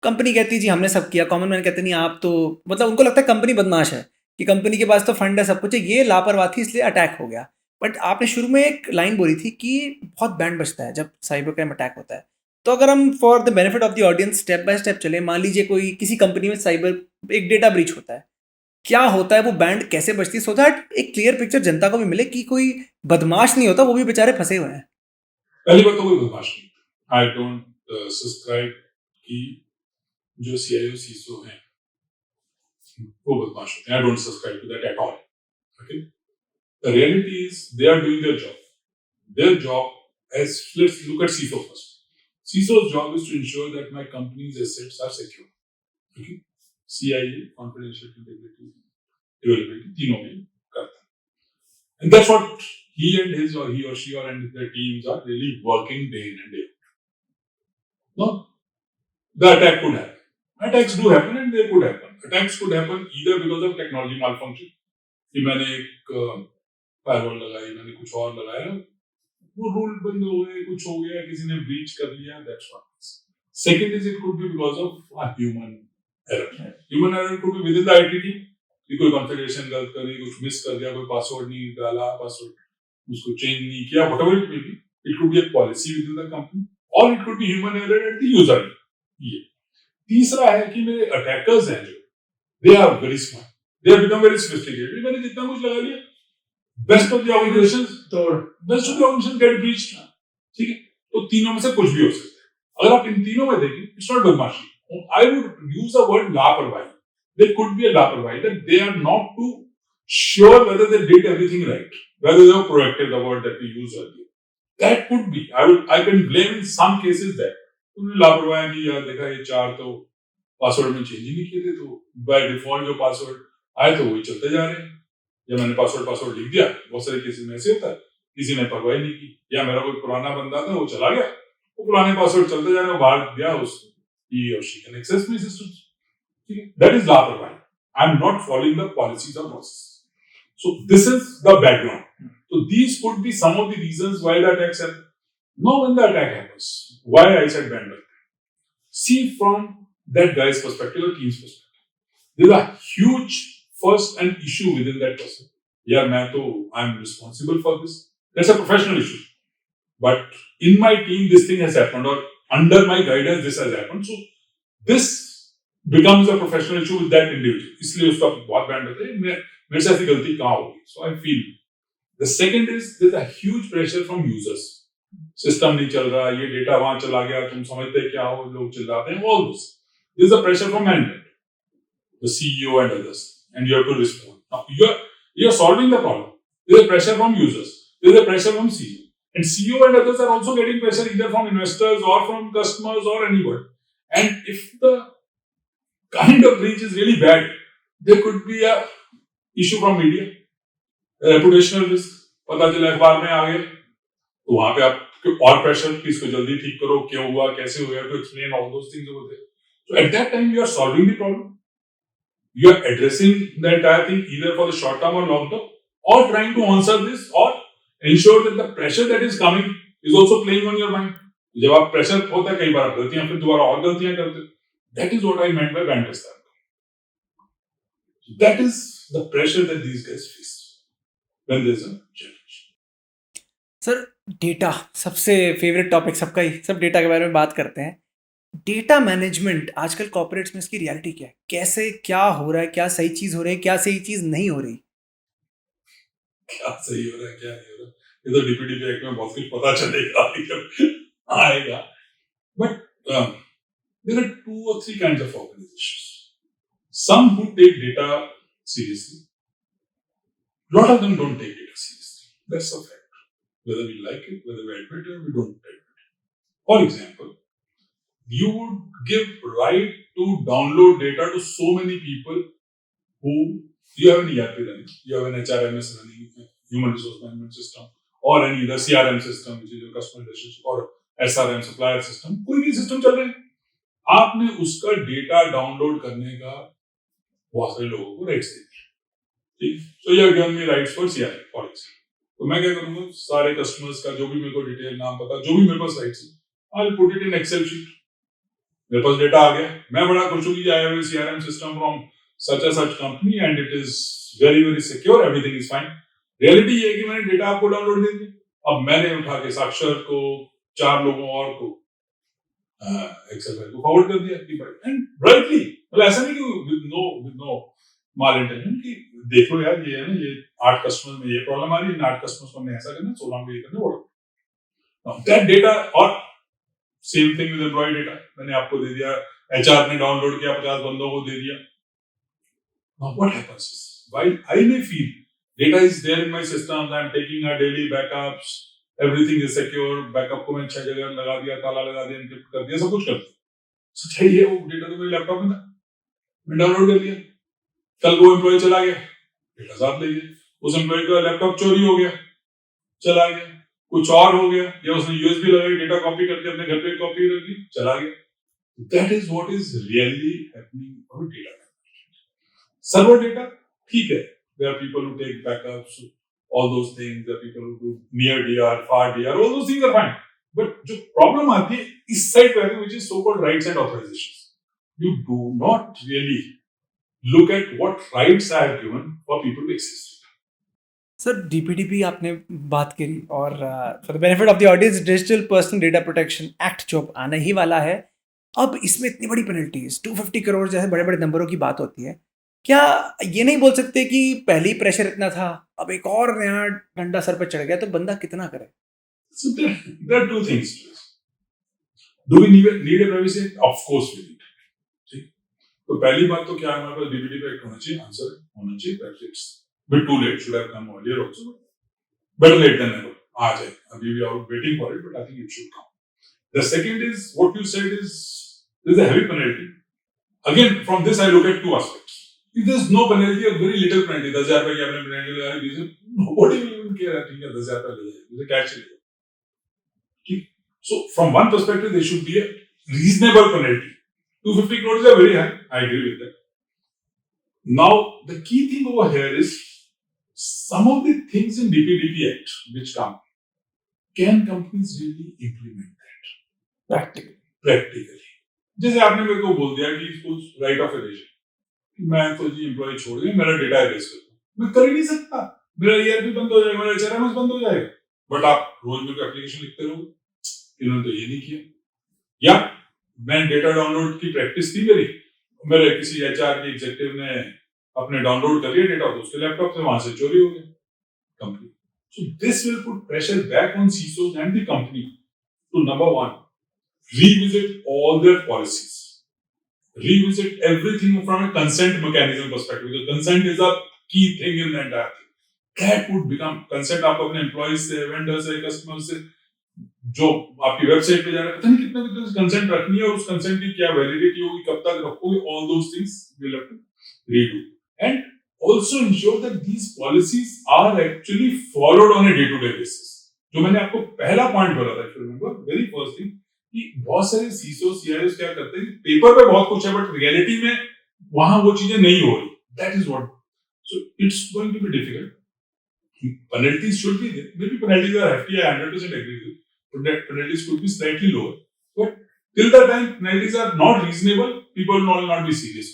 Company कहती है जी हमने सब किया, कॉमन मैन कहते नहीं आप तो, मतलब उनको लगता है कंपनी बदमाश है कि कंपनी के पास तो फंड है, सब कुछ है, ये लापरवाही थी इसलिए अटैक हो गया। बट आपने शुरू में एक लाइन बोली थी कि बहुत बैंड बजता है जब साइबर क्राइम अटैक होता है। तो अगर हम for the benefit of the audience step by step चले, मान लीजिए कोई किसी कंपनी में साइबर एक डेटा ब्रीच होता है, क्या होता है, वो बैंड कैसे बजती है, सो दैट एक क्लियर पिक्चर जनता को भी मिले कि कोई बदमाश नहीं होता, वो भी बेचारे फंसे हुए हैं। पहली बात तो कोई बदमाश नहीं, आई डोंट सब्सक्राइब कि जो CIO CISO हैं वो बदमाश होते हैं। I don't subscribe to that at all. Okay, the reality is they are doing their job as, let's look at CISO first. CISO's job is to ensure that my company's assets are secure. Okay, CIA, confidential, integrity, availability, तीनों में करता है, and that's what he and his or he or she or and their teams are really working day in and day out. No, the attack could happen. Attacks do happen and they could happen. Attacks could happen either because of technology malfunction, कि मैंने एक firewall लगाई, मैंने कुछ और लगाया, वो rule बंद हो गए, कुछ हो गया, किसी ने ब्रीच कर लिया, that's what it is. Second is it could be because of a human error. Human error could be within the IT team, कि कोई कॉन्फ़िगरेशन गलत कर दी, कुछ मिस कर दिया, कोई पासवर्ड नहीं डाला, पासवर्ड उसको चेंज नहीं किया, whatever it may be. It could be a policy within the company, or it could be human error at the user end. ये तीसरा है कि मेरे अटैकर्स हैं जो, they are very smart, they have become very sophisticated. मैंने जितना कुछ लगा लिया, best of the organisations get breached. ठीक है, तो तीनों में से कुछ भी हो सकता है। अगर आप इन तीनों में देखें, इट्स नॉट बदमाशी, I would use a word लापरवाही। देयर कुड बी अ लापरवाही that they are not too sure whether they did everything right, whether they were proactive, the word that we use earlier, that could be, I can blame in some cases that उन्होंने लापरवाही की, यार देखा ये 4 तो password में change ही नहीं किए थे, तो बाय डिफॉल्ट जो पासवर्ड आए तो वही चलते जा रहे हैं, या मैंने पासवर्ड लिख दिया। बहुत सारे केसेस में ऐसे होता है, किसी ने परवाही नहीं की, या मेरा कोई पुराना बंदा था वो चला गया, वो पुराने पासवर्ड चलते जा रहे हैं, बाहर गया, उस he or she can access my systems. ठीक है, that is लापरवाही. I am not following the policies or process. So this is the background. So these could be some of the reasons why the attacks happen. Now when the attack happens, why I said bandwidth? See from that guy's perspective or team's perspective. There's a huge first an issue within that person. Yeah, I'm responsible for this. That's a professional issue. But in my team, this thing has happened, or under my guidance, this has happened. So this becomes a professional issue with that individual. इसलिए उसका बहुत band होता है, मेरे से ऐसी गलती कहाँ होगी? So I feel. The second is there's a huge pressure from users. System नहीं चल रहा, ये डेटा वहाँ चला गया, तुम समझते क्या हो, लोग चिल्लाते हैं, all this. There's a pressure from management, the CEO and others, and you have to respond. Now you're solving the problem. There's a pressure from users. There's a pressure from CEO. And CEO and others are also getting pressure either from investors or from customers or anybody. And if the kind of breach is really bad, there could be a issue from media, a reputational risk. पता चला अखबार में आ गए, तो वहां पे आप और प्रेशर कि इसको जल्दी ठीक करो, क्यों हुआ, कैसे हुआ, to explain all those things over there. So at that time, you are solving the problem. You are addressing the entire thing either for the short term or long term, or trying to answer this, or ensure that the pressure that is coming is also playing on your mind. जब आप pressure होता है कई बार आप गलतियां फिर दोबारा और गलतियां करते हो. That is what I meant by Bantastar. That is the pressure that these guys face when there's a challenge. Sir data सबसे फेवरेट टॉपिक सबका ही, सब डेटा के बारे में बात करते हैं. डेटा मैनेजमेंट आजकल कॉर्पोरेट्स में इसकी रियलिटी क्या है? कैसे क्या हो रहा है? क्या सही चीज हो रही है? क्या सही चीज नहीं हो रही? क्या सही हो रहा है, क्या नहीं हो रहा है, ये तो डीपीडीपी एक्ट में बहुत कुछ पता चलेगा जब आएगा. But there are 2 or 3 kinds of organizations. Some who take data seriously. Lot of them don't take data seriously. That's a fact. Whether we like it, whether we admit it, we don't admit it. For example, you would give right to download data to so many people who you have an ERP running, you have an HRMS running, human resource management system, or any other CRM system, which is your customer relationship, or SRM supplier system. कोई भी system चल रहे हैं, आपने उसका data download करने का बहुत सारे लोगों को राइट्स दे दिया. ठीक, सो you have given me rights for CRM for example. तो मैं क्या करूंगा, सारे कस्टमर्स का जो भी मेरे को डिटेल नाम पता, जो भी मेरे पास राइट्स है, I will put it in Excel sheet. मेरे पास डेटा आ गया, मैं बड़ा खुश हूं कि I have a CRM system from such a such company and it is very very secure, everything is fine. Reality ये है कि मैंने डेटा आपको डाउनलोड दे दिया. अब मैंने उठा के साक्षर को, 4 लोगों और को एक्सेल फाइल को फॉरवर्ड कर दिया कि भाई, एंड राइटली, मतलब ऐसा नहीं कि विद नो माल इंटेंशन कि देखो यार ये है ना, ये 8 कस्टमर्स में ये प्रॉब्लम आ रही है, इन 8 कस्टमर्स को हमने ऐसा करना, 16 में ये करना, व्हाट दैट डेटा. और same thing with employ data, मैंने आपको दे दिया, एचआर ने डाउनलोड किया, 50 बंदों को दे दिया. Now what happens is, while I may feel data is there in my systems, I am taking our daily backups, everything is secure, backup को मैंने 6 जगह लगा दिया, ताला लगा दिया, एन्क्रिप्ट कर दिया, सब कुछ कर दिया. सच्चाई है वो डेटा तो मेरे लैपटॉप में था, मैं डाउनलोड कर लिया. कल वो एम्प्लॉय चला गया, डेटा साथ ले गया, उस एम्प्लॉय का लैपटॉप चोरी हो गया, चला गया, कुछ और हो गया, या उसने यूएसबी लगाई, डेटा कॉपी करके अपने घर पे कॉपी कर ली, चला गया. That is what is really happening for data. Server data ठीक है, there are people who take backups, all those things, there are people who do near DR, far DR, all those things are fine. But जो problem आती है इस side पे, which is so-called rights and authorizations, you do not really look at what rights I have given for people to access data. Sir DPDP आपने बात करी, और for the benefit of the audience, digital personal data protection act जो आने ही वाला है, अब इसमें इतनी बड़ी पेनल्टीज, 250 करोड़ जैसे बड़े बड़े नंबरों की बात होती है. क्या ये नहीं बोल सकते कि पहले ही प्रेशर इतना था, अब एक और नया डंडा सर पे चढ़ गया, तो बंदा कितना करे? So there are 2 things to this. Do we need a privacy act? Of course we need. ठीक, तो पहली बात तो क्या है, हमारे पास डीपीडीपी एक्ट होना चाहिए, आंसर होना चाहिए, privacy act. Bit too late, should have come earlier also. Better late than never. आ जाए, अभी we are waiting for it, but I think it should come. The second is what you said is there is a heavy penalty. Again, from this I look at 2 aspects. If there's no penalty, a very little penalty, 10,000 रुपए की आपने penalty लगाई, these nobody will even care. ठीक है, 10,000 रुपए ले जाए, मुझे कैश चाहिए. ठीक, so from one perspective, there should be a reasonable penalty. 250 crores is very high. I agree with that. Now, the key thing over here is some of the things in DPDP Act which come. Can companies really implement that practically? जैसे आपने मेरे को बोल दिया कि suppose right of erasure. मैं तो जी employ छोड़ दिया, मेरा डेटा एरेज कर दो, मैं कर ही नहीं सकता, मेरा ईआरपी बंद हो जाएगा, मेरा एचआरएमएस बंद हो जाएगा. बट आप रोज मेरे को एप्लीकेशन लिखते रहोगे, इन्होंने तो ये नहीं किया. या मैं डेटा डाउनलोड की प्रैक्टिस थी मेरे किसी एचआर के एग्जीक्यूटिव ने अपने डाउनलोड कर लिया डेटा, तो उसके लैपटॉप से वहां से चोरी हो गया company. So this will put pressure back on CEOs and the company to number 1 revisit all their policies, revisit everything from a consent mechanism perspective, because consent is a key thing in the entire thing. That would become consent. आप अपने employees से, vendors से, customers से, जो आपकी website पे जा रहा है, पता नहीं कितना कितना कंसेंट रखनी है, और उस कंसेंट की क्या वैलिडिटी होगी, कब तक रखोगे, all those things we'll have to redo. And also ensure that these policies are actually followed on a day-to-day basis. जो मैंने आपको पहला पॉइंट बोला था, वेरी फर्स्ट थिंग, कि बहुत सारे सीईओ सीआईओ क्या करते हैं, पेपर पे बहुत कुछ है बट रियलिटी में वहां वो चीजें नहीं हो रही. That is what, so it's going to be difficult. Penalties should be there. Maybe penalties are hefty. I 100% agree with you. But that penalties could be slightly lower. But till the time penalties are not reasonable, people will not be serious.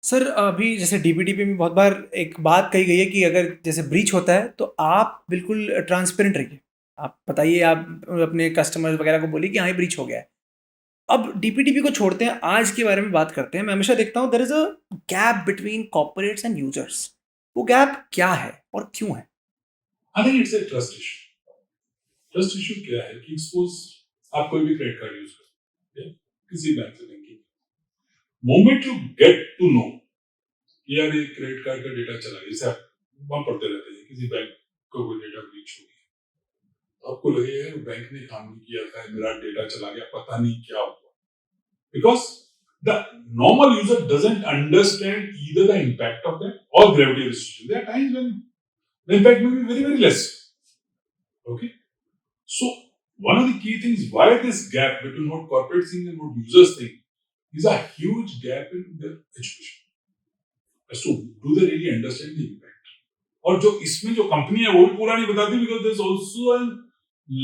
Sir अभी जैसे DPDP में बहुत बार एक बात कही गई है कि अगर जैसे ब्रीच होता है तो आप बिल्कुल ट्रांसपेरेंट रहिए, आप बताइए, आप अपने कस्टमर वगैरह को बोलिए कि हाँ ब्रीच हो गया है. अब डीपीडीपी को छोड़ते हैं, आज के बारे में बात करते हैं. मैं हमेशा देखता हूँ there is a gap between corporates and users. वो गैप क्या है और क्यों है? I think it's a trust issue. Trust issue क्या है कि सपोज आप कोई भी क्रेडिट कार्ड यूज करते हैं किसी बैंक से banking, moment you get to know यार ये क्रेडिट कार्ड का डेटा चला गया, जैसे हम पढ़ते रहते हैं किसी बैंक को कोई डेटा ब्रीच हो गया, आपको लगेगा यार बैंक ने काम नहीं किया था, मेरा डेटा चला गया, पता नहीं क्या हुआ. Because the normal user doesn't understand either the impact of that or gravity of the situation. There are times when the impact may be very, very less. Okay? So, one of the key things why this gap between what corporates think and what users think is a huge gap in their education. As to do they really understand the impact? और जो इसमें जो company है वो भी पूरा नहीं बताती because there is also a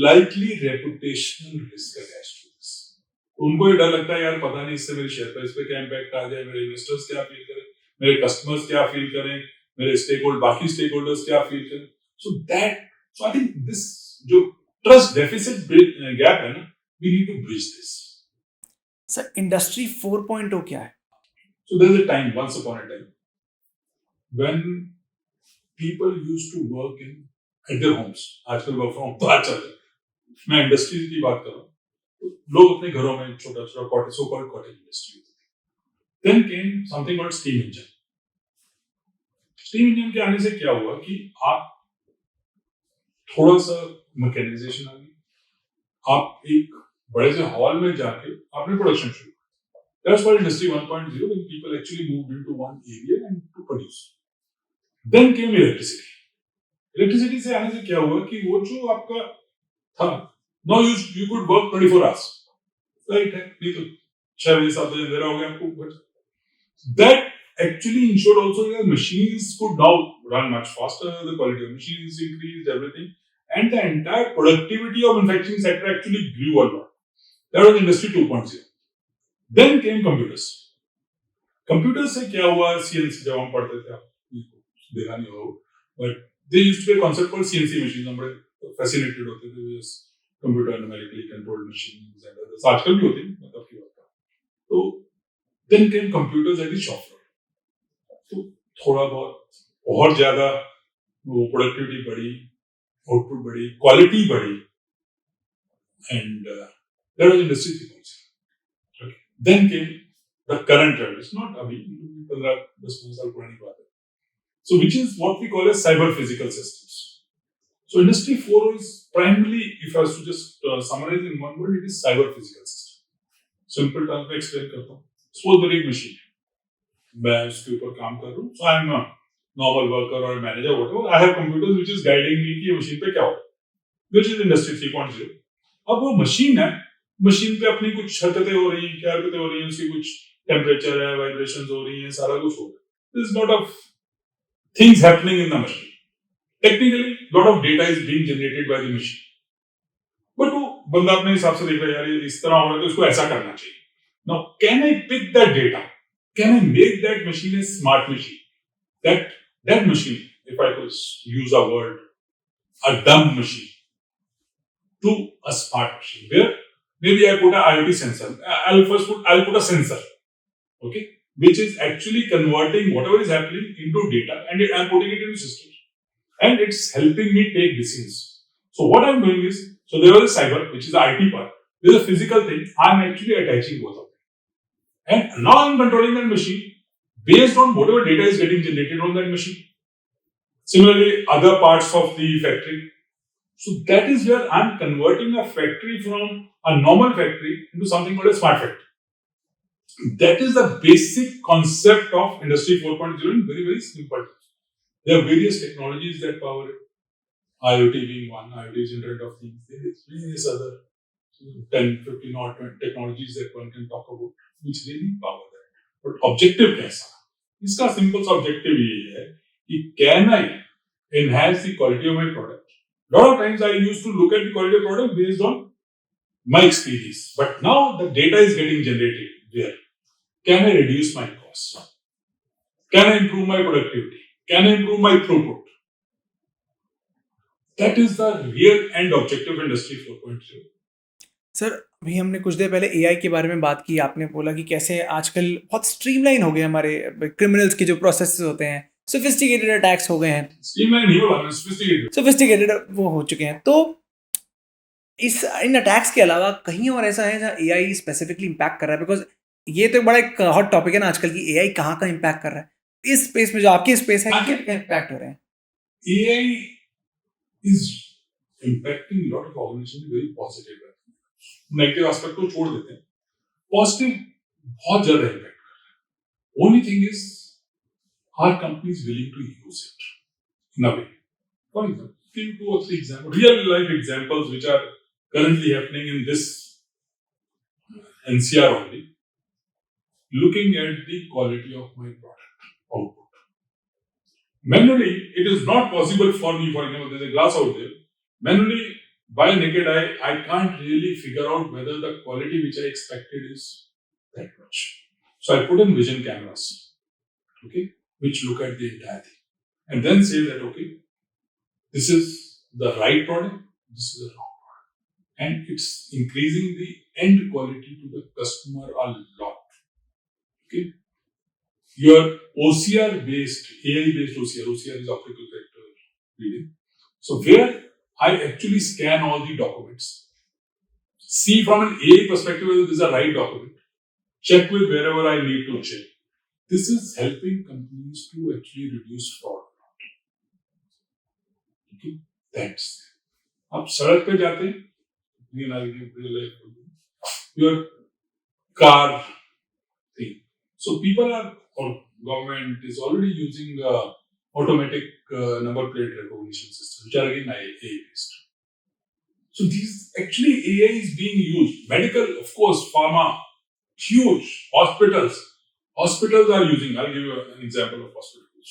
likely reputational risk attached to this. उनको ये डर लगता है यार पता नहीं इससे मेरे शेयर प्राइस पे क्या इम्पैक्ट आ जाए, मेरे इन्वेस्टर्स क्या फील करें, मेरे कस्टमर्स क्या फील करें, मेरे बाकी स्टेक होल्डर्स क्या फील करें. सो आई थिंक दिस जो ट्रस्ट डेफिसिट गैप है ना, we need to bridge this. Sir industry 4.0 क्या है? So there is a time, once upon a time, when people used to work in at their homes. आजकल work from home तो आज चल रहा है, मैं इंडस्ट्रीज की बात कर रहा हूँ. लोग अपने घरों में छोटा छोटा cottage, so called cottage industry. Then came something called steam engine. Steam engine के आने से क्या हुआ कि आप थोड़ा सा मैकेनाइजेशन आ गई, आप एक बड़े से हॉल में जाके आपने प्रोडक्शन शुरू किया. That's called industry 1.0 when people actually moved into one area and to produce. Then came electricity. Electricity से आने से क्या हुआ कि वो जो आपका था, now you could work 24 hours. Right है, नहीं तो 6 बजे 7 बजे अंधेरा हो गया आपको. But that actually ensured also that machines could now run much faster, the quality of machines increased, everything, and the entire productivity of manufacturing sector actually grew a lot. That was industry 2.0. Then came computers. Computers से क्या हुआ, CNC जब हम पढ़ते थे, आप देखा नहीं हो, but there used to be a concept called CNC machines. हम बड़े fascinated होते थे with computer numerically controlled machines and others. आजकल भी होती है, मतलब की बात. तो then came computers at the shop floor. तो थोड़ा बहुत और ज्यादा वो प्रोडक्टिविटी बढ़ी, आउटपुट बढ़ी, क्वालिटी बढ़ी, and that was industry 3.0. Then came the current trend. It's not अभी 15-10 साल पुरानी बात है. So which is what we call as cyber physical systems. So industry 4 is primarily, if I was to just summarise in one word, it is cyber physical system. Simple terms में explain करता हूँ. Suppose मेरी एक machine, मैं उसके ऊपर काम कर रहा हूँ. सो आई एम नॉर्मल वर्कर और manager, whatever. I have computers which is guiding मी कि ये मशीन पे क्या हो रहा है, व्हिच इज इंडस्ट्री 3.0. अब वो मशीन है, मशीन पे अपनी कुछ हरकतें हो रही हैं, क्या हरकतें हो रही हैं, उसकी कुछ टेम्परेचर है, वाइब्रेशंस हो रही हैं, सारा कुछ हो रहा है. There is lot of things happening in the machine. Technically lot of data is being generated by the machine. But वो बंदा अपने हिसाब से देख रहा है, यार ये इस तरह हो रहा है तो इसको ऐसा करना चाहिए. Now can I pick that data? Can I make that machine a smart machine? That machine, if I could use a word, a dumb machine, to a smart machine, where maybe I put an IoT sensor. I'll put a sensor, okay, which is actually converting whatever is happening into data, and I'm putting it into systems, and it's helping me take decisions. So what I'm doing is, so there was a cyber, which is the IT part. There's a physical thing. I'm actually attaching both of them. And now I'm controlling that machine based on whatever data is getting generated on that machine. Similarly, other parts of the factory. So that is where I'm converting a factory from a normal factory into something called a smart factory. That is the basic concept of Industry 4.0 in very, very simple terms. There are various technologies that power it. IoT being one. IoT is Internet of Things. There is various other 10, 15 or 20 technologies that one can talk about, which really power that. But objective कैसा? इसका simple objective ये है कि can I enhance the quality of my product? Lot of times I used to look at the quality of product based on my experience, but now the data is getting generated there. Can I reduce my costs? Can I improve my productivity? Can I improve my throughput? That is the real end objective of Industry 4.0. Sir अभी हमने कुछ देर पहले AI के बारे में बात की, आपने बोला कि कैसे आजकल बहुत स्ट्रीमलाइन हो गए हमारे क्रिमिनल्स के जो प्रोसेस होते हैं, सोफिस्टिकेटेड अटैक्स हो गए हैं, Streamline नहीं बोला, सोफिस्टिकेटेड वो हो चुके हैं। तो इस इन अटैक्स के अलावा कहीं और ऐसा है जहाँ एआई स्पेसिफिकली इम्पैक्ट कर रहा है? बिकॉज ये तो बड़ा एक हॉट टॉपिक है ना आजकल की, एआई कहाँ का इम्पैक्ट कर रहा है इस स्पेस में, जो आपकी स्पेस है, क्या इम्पैक्ट हो रहे हैं? AI is impacting a lot of organizations in a very positive way. Negative aspect को छोड़ देते हैं, पॉजिटिव बहुत ज्यादा इम्पैक्ट कर रहा है। Only thing is are companies willing to use it in a way. For example, give 2 or 3 examples, real life examples which are currently happening in this NCR only. Looking at the quality of my product output. Manually, it is not possible for me, for example, there's a glass out there. Manually, by naked eye, I can't really figure out whether the quality which I expected is that much. So I put in vision cameras, okay, which look at the entire thing and then say that, okay, this is the right product, this is the wrong product. And it's increasing the end quality to the customer a lot. Okay. Your OCR based, AI based OCR is optical character reading. So where I actually scan all the documents, see from an AI perspective whether this is a right document, check with wherever I need to check. This is helping companies to actually reduce fraud. Okay, that's. आप सड़क पे जाते हैं, your car thing. So people are, or government is already using automatic number plate recognition systems, which are again AI based. So these actually AI is being used. Medical, of course, pharma, huge hospitals. Hospitals are using. I'll give you an example of hospitals.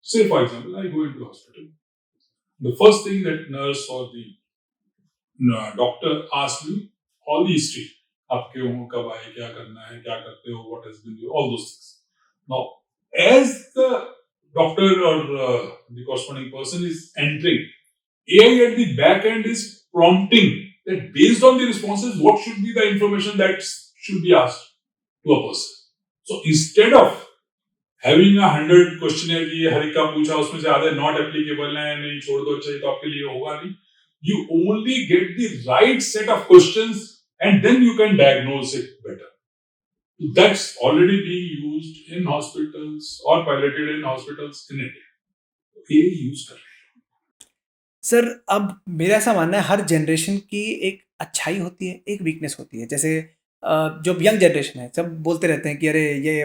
Say, for example, I go into a hospital. The first thing that nurse or the doctor asks me, all the history. आप क्यों हो, कब आए, क्या करना है, क्या करते हो, what has been, all those things. Now, as the doctor or the corresponding person is entering, AI at the back end is prompting that based on the responses, what should be the information that should be asked to a person. So instead of having 100 questionnaire की हर एक का पूछा, उसमें से आधे not applicable है, नहीं छोड़ दो, चाहिए तो आपके लिए होगा नहीं. You only get the right set of questions and then you can diagnose it better. That's already being used in hospitals or piloted in hospitals in India. AI use कर रहे हैं. सर अब मेरा ऐसा मानना है, हर जनरेशन की एक अच्छाई होती है, एक वीकनेस होती है। जैसे जो यंग जनरेशन है, सब बोलते रहते हैं कि अरे ये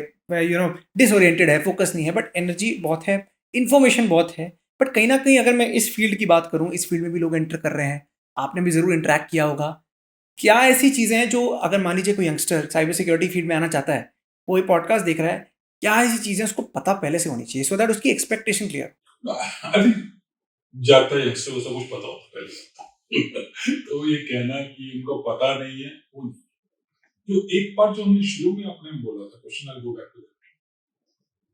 डिसओरिएंटेड है, फोकस नहीं है, बट एनर्जी बहुत है, इन्फॉर्मेशन बहुत है। बट कहीं ना कहीं अगर मैं इस फील्ड की बात करूँ, इस फील्ड में भी लोग एंटर कर रहे हैं, आपने भी ज़रूर इंटरेक्ट किया होगा। क्या ऐसी चीज़ें हैं जो, अगर मान लीजिए कोई यंगस्टर साइबर सिक्योरिटी फील्ड में आना चाहता है, वो ये पॉडकास्ट देख रहा है, क्या ऐसी चीज़ें उसको पता पहले से होनी चाहिए, सो दैट उसकी एक्सपेक्टेशन क्लियर? अभी जाता है यंगस्टर को सब कुछ पता होता पहले तो ये कहना कि उनको पता नहीं है, वो नहीं। जो एक बार जो हमने शुरू में आपने बोला था, question I go back to that,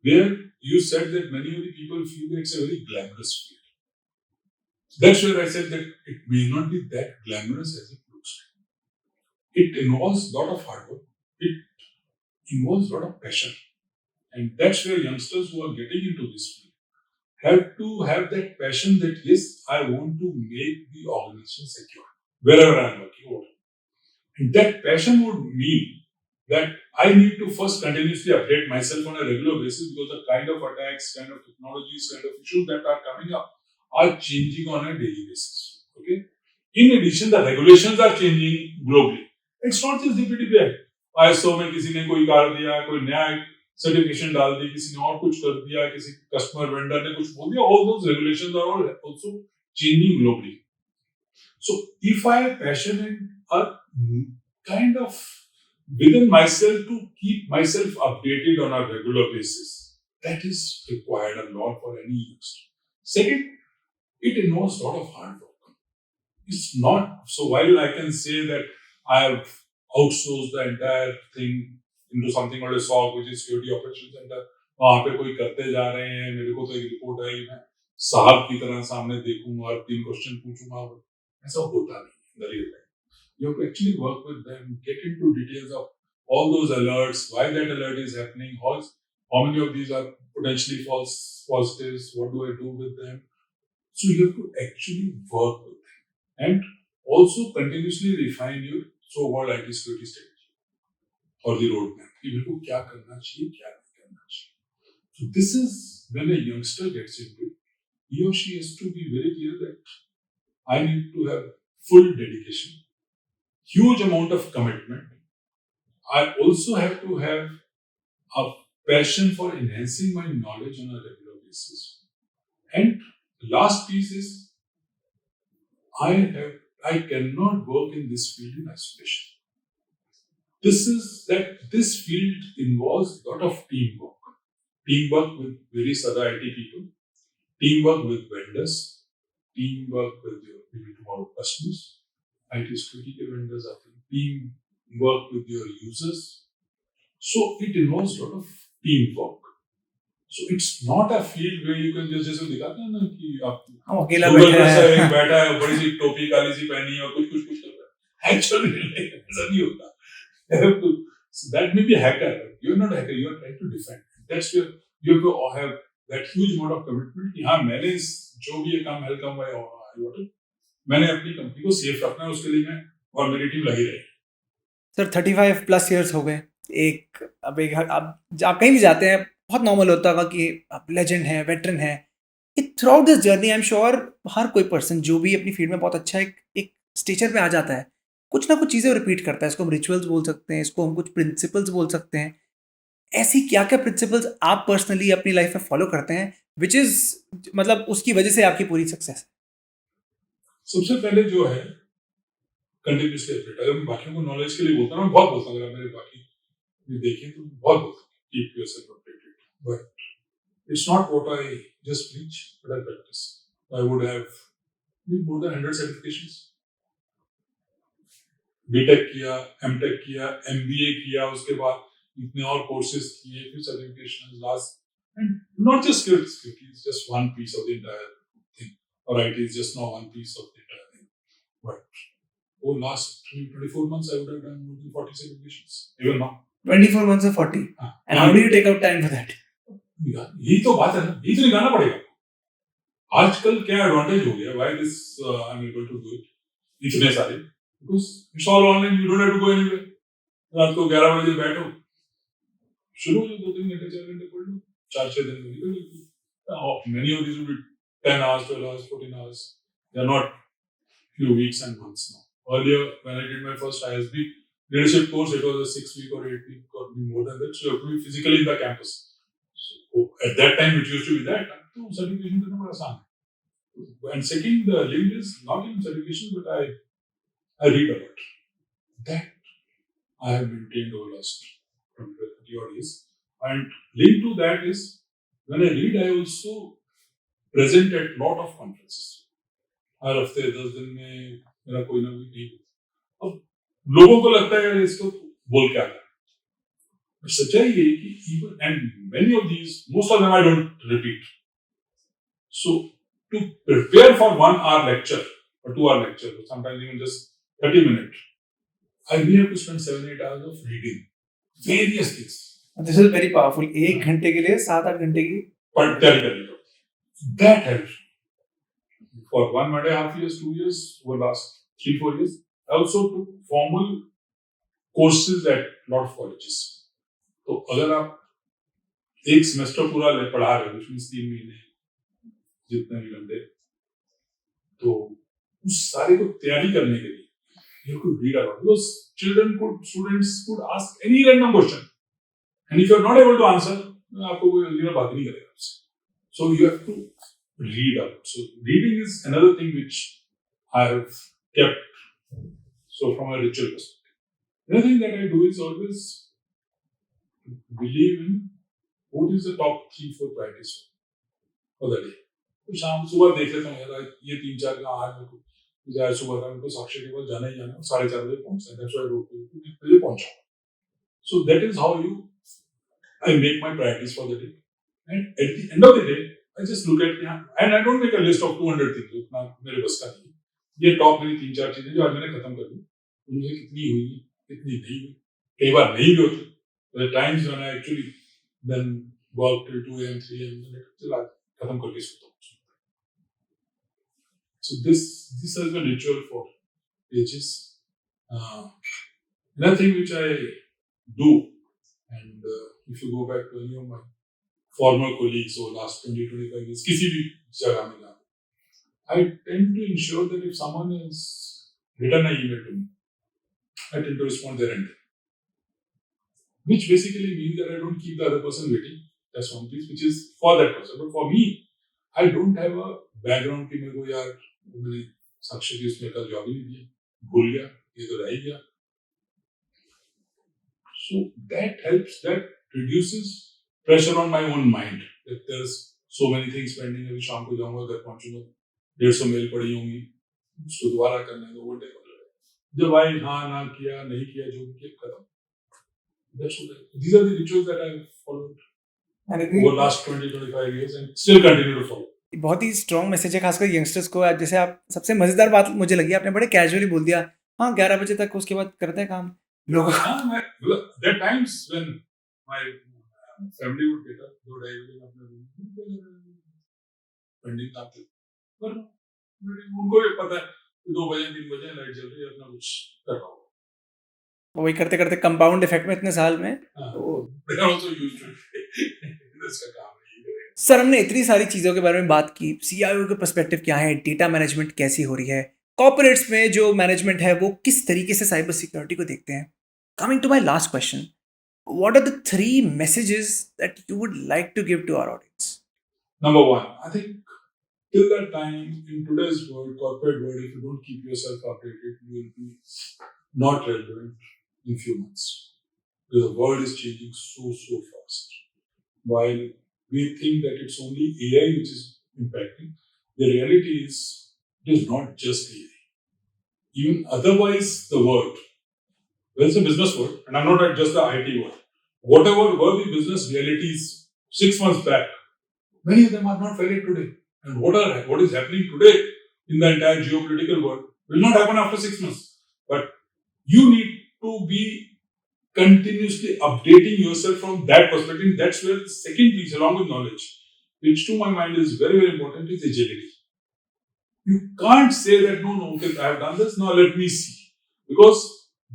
where you said that many of the people feel that it's a very glamorous field. That's where I said that it may not be that glamorous as it looks like. It involves a lot of hard work. It involves a lot of passion. And that's where youngsters who are getting into this field have to have that passion that, yes, I want to make the organization secure wherever I'm working. And that passion would mean that I need to first continuously update myself on a regular basis, because the kind of attacks, kind of technologies, kind of issues that are coming up are changing on a daily basis. Okay. In addition, the regulations are changing globally. It's not just DPDP Act. ISO में किसी ने कोई कर दिया, कोई नया certification डाल दी, किसी ने और कुछ कर दिया, किसी कस्टमर वेंडर ने कुछ बोल दिया. All those regulations are all also changing globally. So if I have passion and a kind of within myself to keep myself updated on a regular basis, that is required a lot for any youngster. Second, it involves a lot of hard work. It's not so while I can say that I have outsourced the entire thing into something called a SOC, which is Security Operations Center. वहां पे कोई करते जा रहे हैं, मेरे को तो एक रिपोर्ट आई, मैं साहब की तरह सामने देखूंगा और 3 क्वेश्चन पूछूंगा, ऐसा होता नहीं in the real life. You have to actually work with them, get into details of all those alerts, why that alert is happening, how many of these are potentially false positives, what do I do with them. So you have to actually work with them and also continuously refine your so-called IT security strategy or the roadmap. कि मेरे को क्या करना चाहिए, क्या नहीं करना चाहिए. So this is when a youngster gets into it, he or she has to be very clear that I need to have full dedication, huge amount of commitment. I also have to have a passion for enhancing my knowledge on a regular basis. And the last piece is I cannot work in this field in isolation. This field involves a lot of teamwork. Teamwork with various other IT people, teamwork with vendors, teamwork with your tomorrow customers, IT security vendors are teamwork with your users. So it involves a lot of teamwork. So it's not a field where you can just जैसे दिखाते हैं ना कि आप हम अकेला Google बैठे पर से हैं. बैठा है, बड़ी सी टोपी काली सी पहनी है और कुछ कर रहा है. Actually ऐसा नहीं होता. So that may be a hacker, but you're not a hacker. You're trying to defend. That's where you have to have that huge amount of commitment कि हाँ मैंने इस जो भी ये काम हेल्प कम हुआ है मैंने अपनी कंपनी को सेफ रखना है, उसके लिए मैं और मेरी टीम लगी रही. सर 35 प्लस ईयर्स हो गए. आप कहीं भी जाते हैं, बहुत नॉर्मल होता होगा कि आप लेजेंड हैं, वेटरन हैं. Throughout this journey I am sure हर कोई पर्सन जो भी अपनी फील्ड में बहुत अच्छा एक स्टेचर पे आ जाता है, कुछ ना कुछ चीज़ें रिपीट करता है. इसको हम रिचुअल्स बोल सकते हैं, इसको हम कुछ प्रिंसिपल्स बोल सकते हैं. ऐसी क्या क्या प्रिंसिपल्स आप पर्सनली अपनी लाइफ में फॉलो करते हैं विच इज़ मतलब उसकी वजह से आपकी पूरी सक्सेस? सबसे पहले जो है कंटिन्यूसली अपडेट. अगर मैं बाकियों को नॉलेज के लिए बोलता हूँ, मैं बहुत बोलता हूँ, अगर मेरे बाकी देखें तो बहुत बोलता हूँ keep yourself updated, but it's not what I just preach but I practise. I would have more than 100 certifications. BTech किया, एमटेक किया, एमबीए किया, उसके बाद इतने और कोर्सेज किए, फिर certifications last. And not just skills, it's just one piece of the entire thing, or IT is just not one piece of the entire thing. But over last 24 months I would have done more than 40 certifications even now. 24 months of 40. And how do you take out time for that? यही तो बात है ना, यही तो निकालना पड़ेगा. आजकल क्या एडवांटेज हो गया, why this I'm able to do it, इतने सारे, because it's all online, you don't have to go anywhere. रात को 11 बजे बैठो, शुरू हो 2-3 घंटे 4 घंटे पढ़ लो, 4-6 दिन में निकल जाती है. Many of these will be 10 hours, 12 hours, 14 hours. They are not few weeks and months now. Earlier, when I did my first ISB leadership course, it was a 6-week or 8-week or more than that. So you have to be physically in the campus. So at that time, it used to be that. So certification करना बड़ा आसान है. And second, the link is not in certification, but I read a lot. That I have maintained over last 20 odd years. And linked to that is, when I read, I also present at lot of conferences. हर हफ्ते 10 दिन में मेरा कोई ना कोई नहीं. अब लोगों को लगता है इसको बोल क्या था, सच्चाई ये कि even and many of these, most of them I don't repeat. So to prepare for 1 hour lecture or 2 hour lecture, or sometimes even just 30 minutes, I may have to spend 7-8 hours of reading various things. This is very powerful. 1 घंटे के लिए 7-8 घंटे की तैयारी करनी पड़ती. That helps. For 1.5 years, 2 years, over last 3-4 years, I also took formal courses at lot of colleges. तो अगर आप एक सेमेस्टर पूरा पढ़ा रहे हो, which means 3 महीने जितने भी घंटे, तो उस सारे को तैयारी करने के लिए you could read a lot. Because students could ask any random question, and if you are not able to answer, आपको कोई बात नहीं करेगा आपसे. So you have to read up. So reading is another thing which I have kept. So from a ritual perspective, another thing that I do is always believe in what is the top 3-4 priorities for the day. तो शाम सुबह देख लेता हूँ यार ये 3-4 का आज मेरे को मुझे आज सुबह का मेरे को साक्षी के पास जाना ही जाना है 4:30 बजे पहुंचना है दैट्स व्हाई रोड पे कितने बजे पहुंचा so that is how you I make my priorities for the day and at the end of the day I just look at and I don't make a list of 200 things उतना मेरे बस का नहीं ये top मेरी 3-4 चीजें जो आज मैंने खत्म कर दी उनमें कितनी हुई कितनी नहीं हुई कई बार नहीं भी होती the times when I actually then work till 2 a.m. 3 a.m. चला खत्म करके सोता हूँ so this is a ritual for pages another thing which I do and if you go back to any of my former colleagues over last 20-25 years किसी भी जगह में I tend to ensure that if someone has written an email to me I tend to respond there and then which basically means that I don't keep the other person waiting that's one piece which is for that person but for me I don't have a background कि मेरे को यार मैंने साक्षी की उसमें कल job ही नहीं दिया भूल गया ये तो रह ही गया so that helps that reduces pressure on my own mind if there's so many things pending अभी शाम को जाऊंगा घर पहुंचूंगा 150 मेल पड़ी होंगी उसको दोबारा करना है तो वो जब आई हाँ ना किया नहीं किया जो भी किया खत्म these are the rituals that I have followed over the last 20-25 years and still continue to follow. बहुत ही स्ट्रॉन्ग मैसेज है खासकर यंगस्टर्स को जैसे आप सबसे मजेदार बात मुझे लगी आपने बड़े कैजुअली बोल दिया हाँ 11 बजे तक उसके बाद करते हैं काम लोगों there are times when my family would get up 2-2:30 बजे अपने रूम पेंडिंग काम थे पर उनको भी पता है 2 बजे 3 बजे लाइट जल रही है अपना कुछ कर रहा हूँ वही करते करते कंपाउंड इफेक्ट में इतने साल में सर हमने इतनी सारी चीज़ों के बारे में बात की सीईओ के पर्सपेक्टिव क्या है डेटा मैनेजमेंट कैसी हो रही है कॉर्पोरेट्स में जो मैनेजमेंट है वो किस तरीके से साइबर सिक्योरिटी को देखते हैं coming to my last question what are the 3 messages that you would like to give to our audience? Number 1, I think till that time in today's world, corporate world, if you don't keep yourself updated, you will be not relevant in few months because the world is changing so fast. While we think that it's only AI which is impacting, the reality is it is not just AI. Even otherwise, the world, well, it's a business world, and I'm not at just the IT world. Whatever were the business realities 6 months back, many of them are not valid today. And what is happening today in the entire geopolitical world will not happen after 6 months. But you need to be continuously updating yourself from that perspective. That's where the second piece, along with knowledge, which to my mind is very, very important, is agility. You can't say that, no, okay, I have done this, now let me see. Because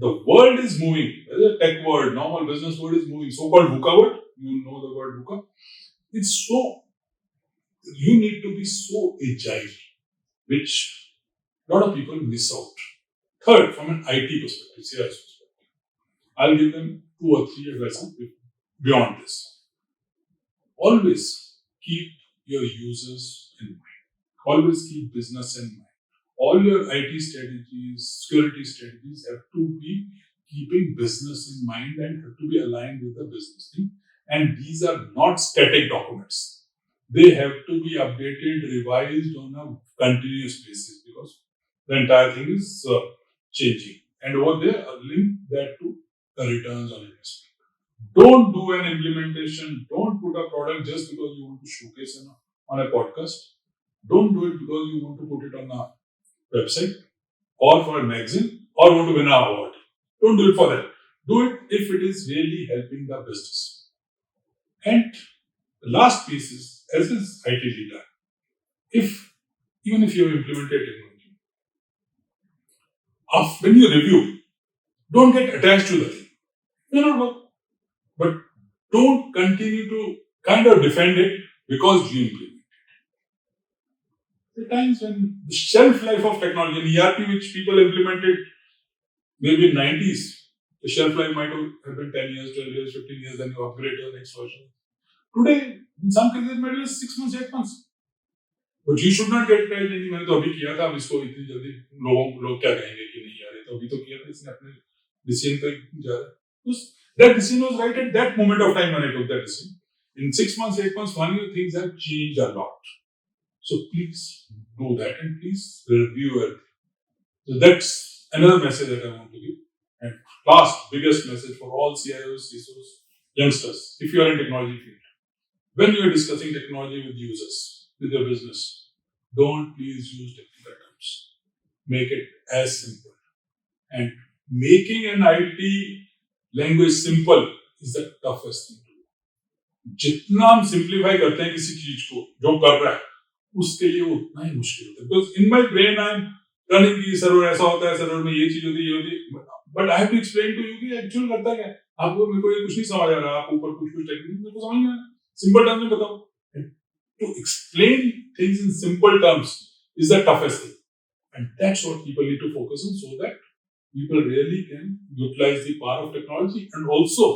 the world is moving. The tech world, normal business world is moving. So-called VUCA world, you know the word VUCA. It's so, you need to be so agile, which a lot of people miss out. Third, from an IT perspective, CIS perspective, I'll give them 2 or 3 advices beyond this. Always keep your users in mind. Always keep business in mind. All your IT strategies, security strategies have to be keeping business in mind and have to be aligned with the business thing. And these are not static documents. They have to be updated, revised on a continuous basis because the entire thing is changing. And over there, I'll link that to the returns on investment. Don't do an implementation. Don't put a product just because you want to showcase on a podcast. Don't do it because you want to put it on a website or for a magazine or want to win an award. Don't do it for that. Do it if it is really helping the business. And the last piece is, as is IT leader, even if you have implemented technology, when you review, don't get attached to the thing. It may not work. But don't continue to kind of defend it because you implement it. There are times when the shelf life of technology, an ERP which people implemented maybe in 90s, the shelf life might have been 10 years, 12 years, 15 years, then you upgrade to the next version. Today, in some cases, it might be 6 months, 8 months. But you should not get right नहीं मैंने तो अभी किया था अब इसको इतनी जल्दी लोग क्या कहेंगे कि नहीं यार ये तो अभी तो किया था इसने अपने डिसीजन पे जा रहा है that decision was right at that moment of time when I took that decision. In 6 months, 8 months, 1 year, things have changed a lot. So please do that and please review it. So that's another message that I want to give. And last, biggest message for all CIOs, CISOs, youngsters, if you are in technology field, when you are discussing technology with users, with your business, don't please use technical terms. Make it as simple. And making an IT language simple is the toughest thing to do. जितना हम simplify करते हैं किसी चीज को जो कर रहा है उसके लिए उतना ही मुश्किल होता है because in my brain I am running की सर्वर ऐसा होता है सर्वर में ये चीज होती है ये होती है but I have to explain to you कि एक्चुअल करता क्या है आपको मेरे को ये कुछ नहीं समझ आ रहा आप ऊपर कुछ टेक्निक मेरे को समझ नहीं आ रहा सिंपल टर्म्स में बताओ to explain things in simple terms is the toughest thing and that's what people need to focus on so that people really can utilize the power of technology and also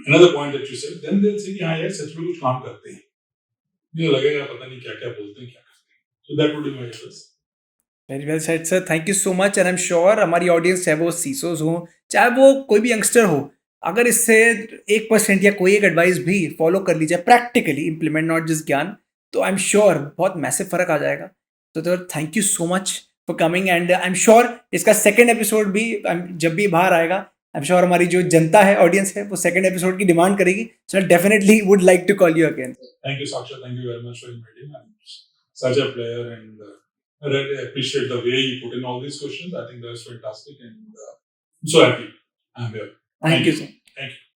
another point that you said then they'll say कि हाँ यार सच में कुछ काम करते हैं मुझे लगेगा पता नहीं क्या क्या बोलते हैं क्या करते हैं so that would be my advice. Very well said sir, thank you so much. And I am sure हमारी ऑडियंस चाहे वो सीसोज हो चाहे वो कोई भी यंगस्टर हो, अगर इससे 1% या कोई एक एडवाइस भी फॉलो कर ली जाए, प्रैक्टिकली इम्प्लीमेंट, नॉट जस्ट ज्ञान, तो आई एम श्योर बहुत मैसिव फर्क आ जाएगा. तो thank you so much for coming and I am sure इसका सेकेंड एपिसोड भी जब भी बाहर आएगा, आई एम श्योर हमारी जो जनता है, ऑडियंस है, वो सेकेंड एपिसोड की डिमांड करेगी. So I definitely would like to call you again. Thank you, Saksha. Thank you very much for inviting me. I'm such a player and I really appreciate the way you put in all these questions. I think that's fantastic and I'm so happy I'm here. Thank you, sir. Thank you.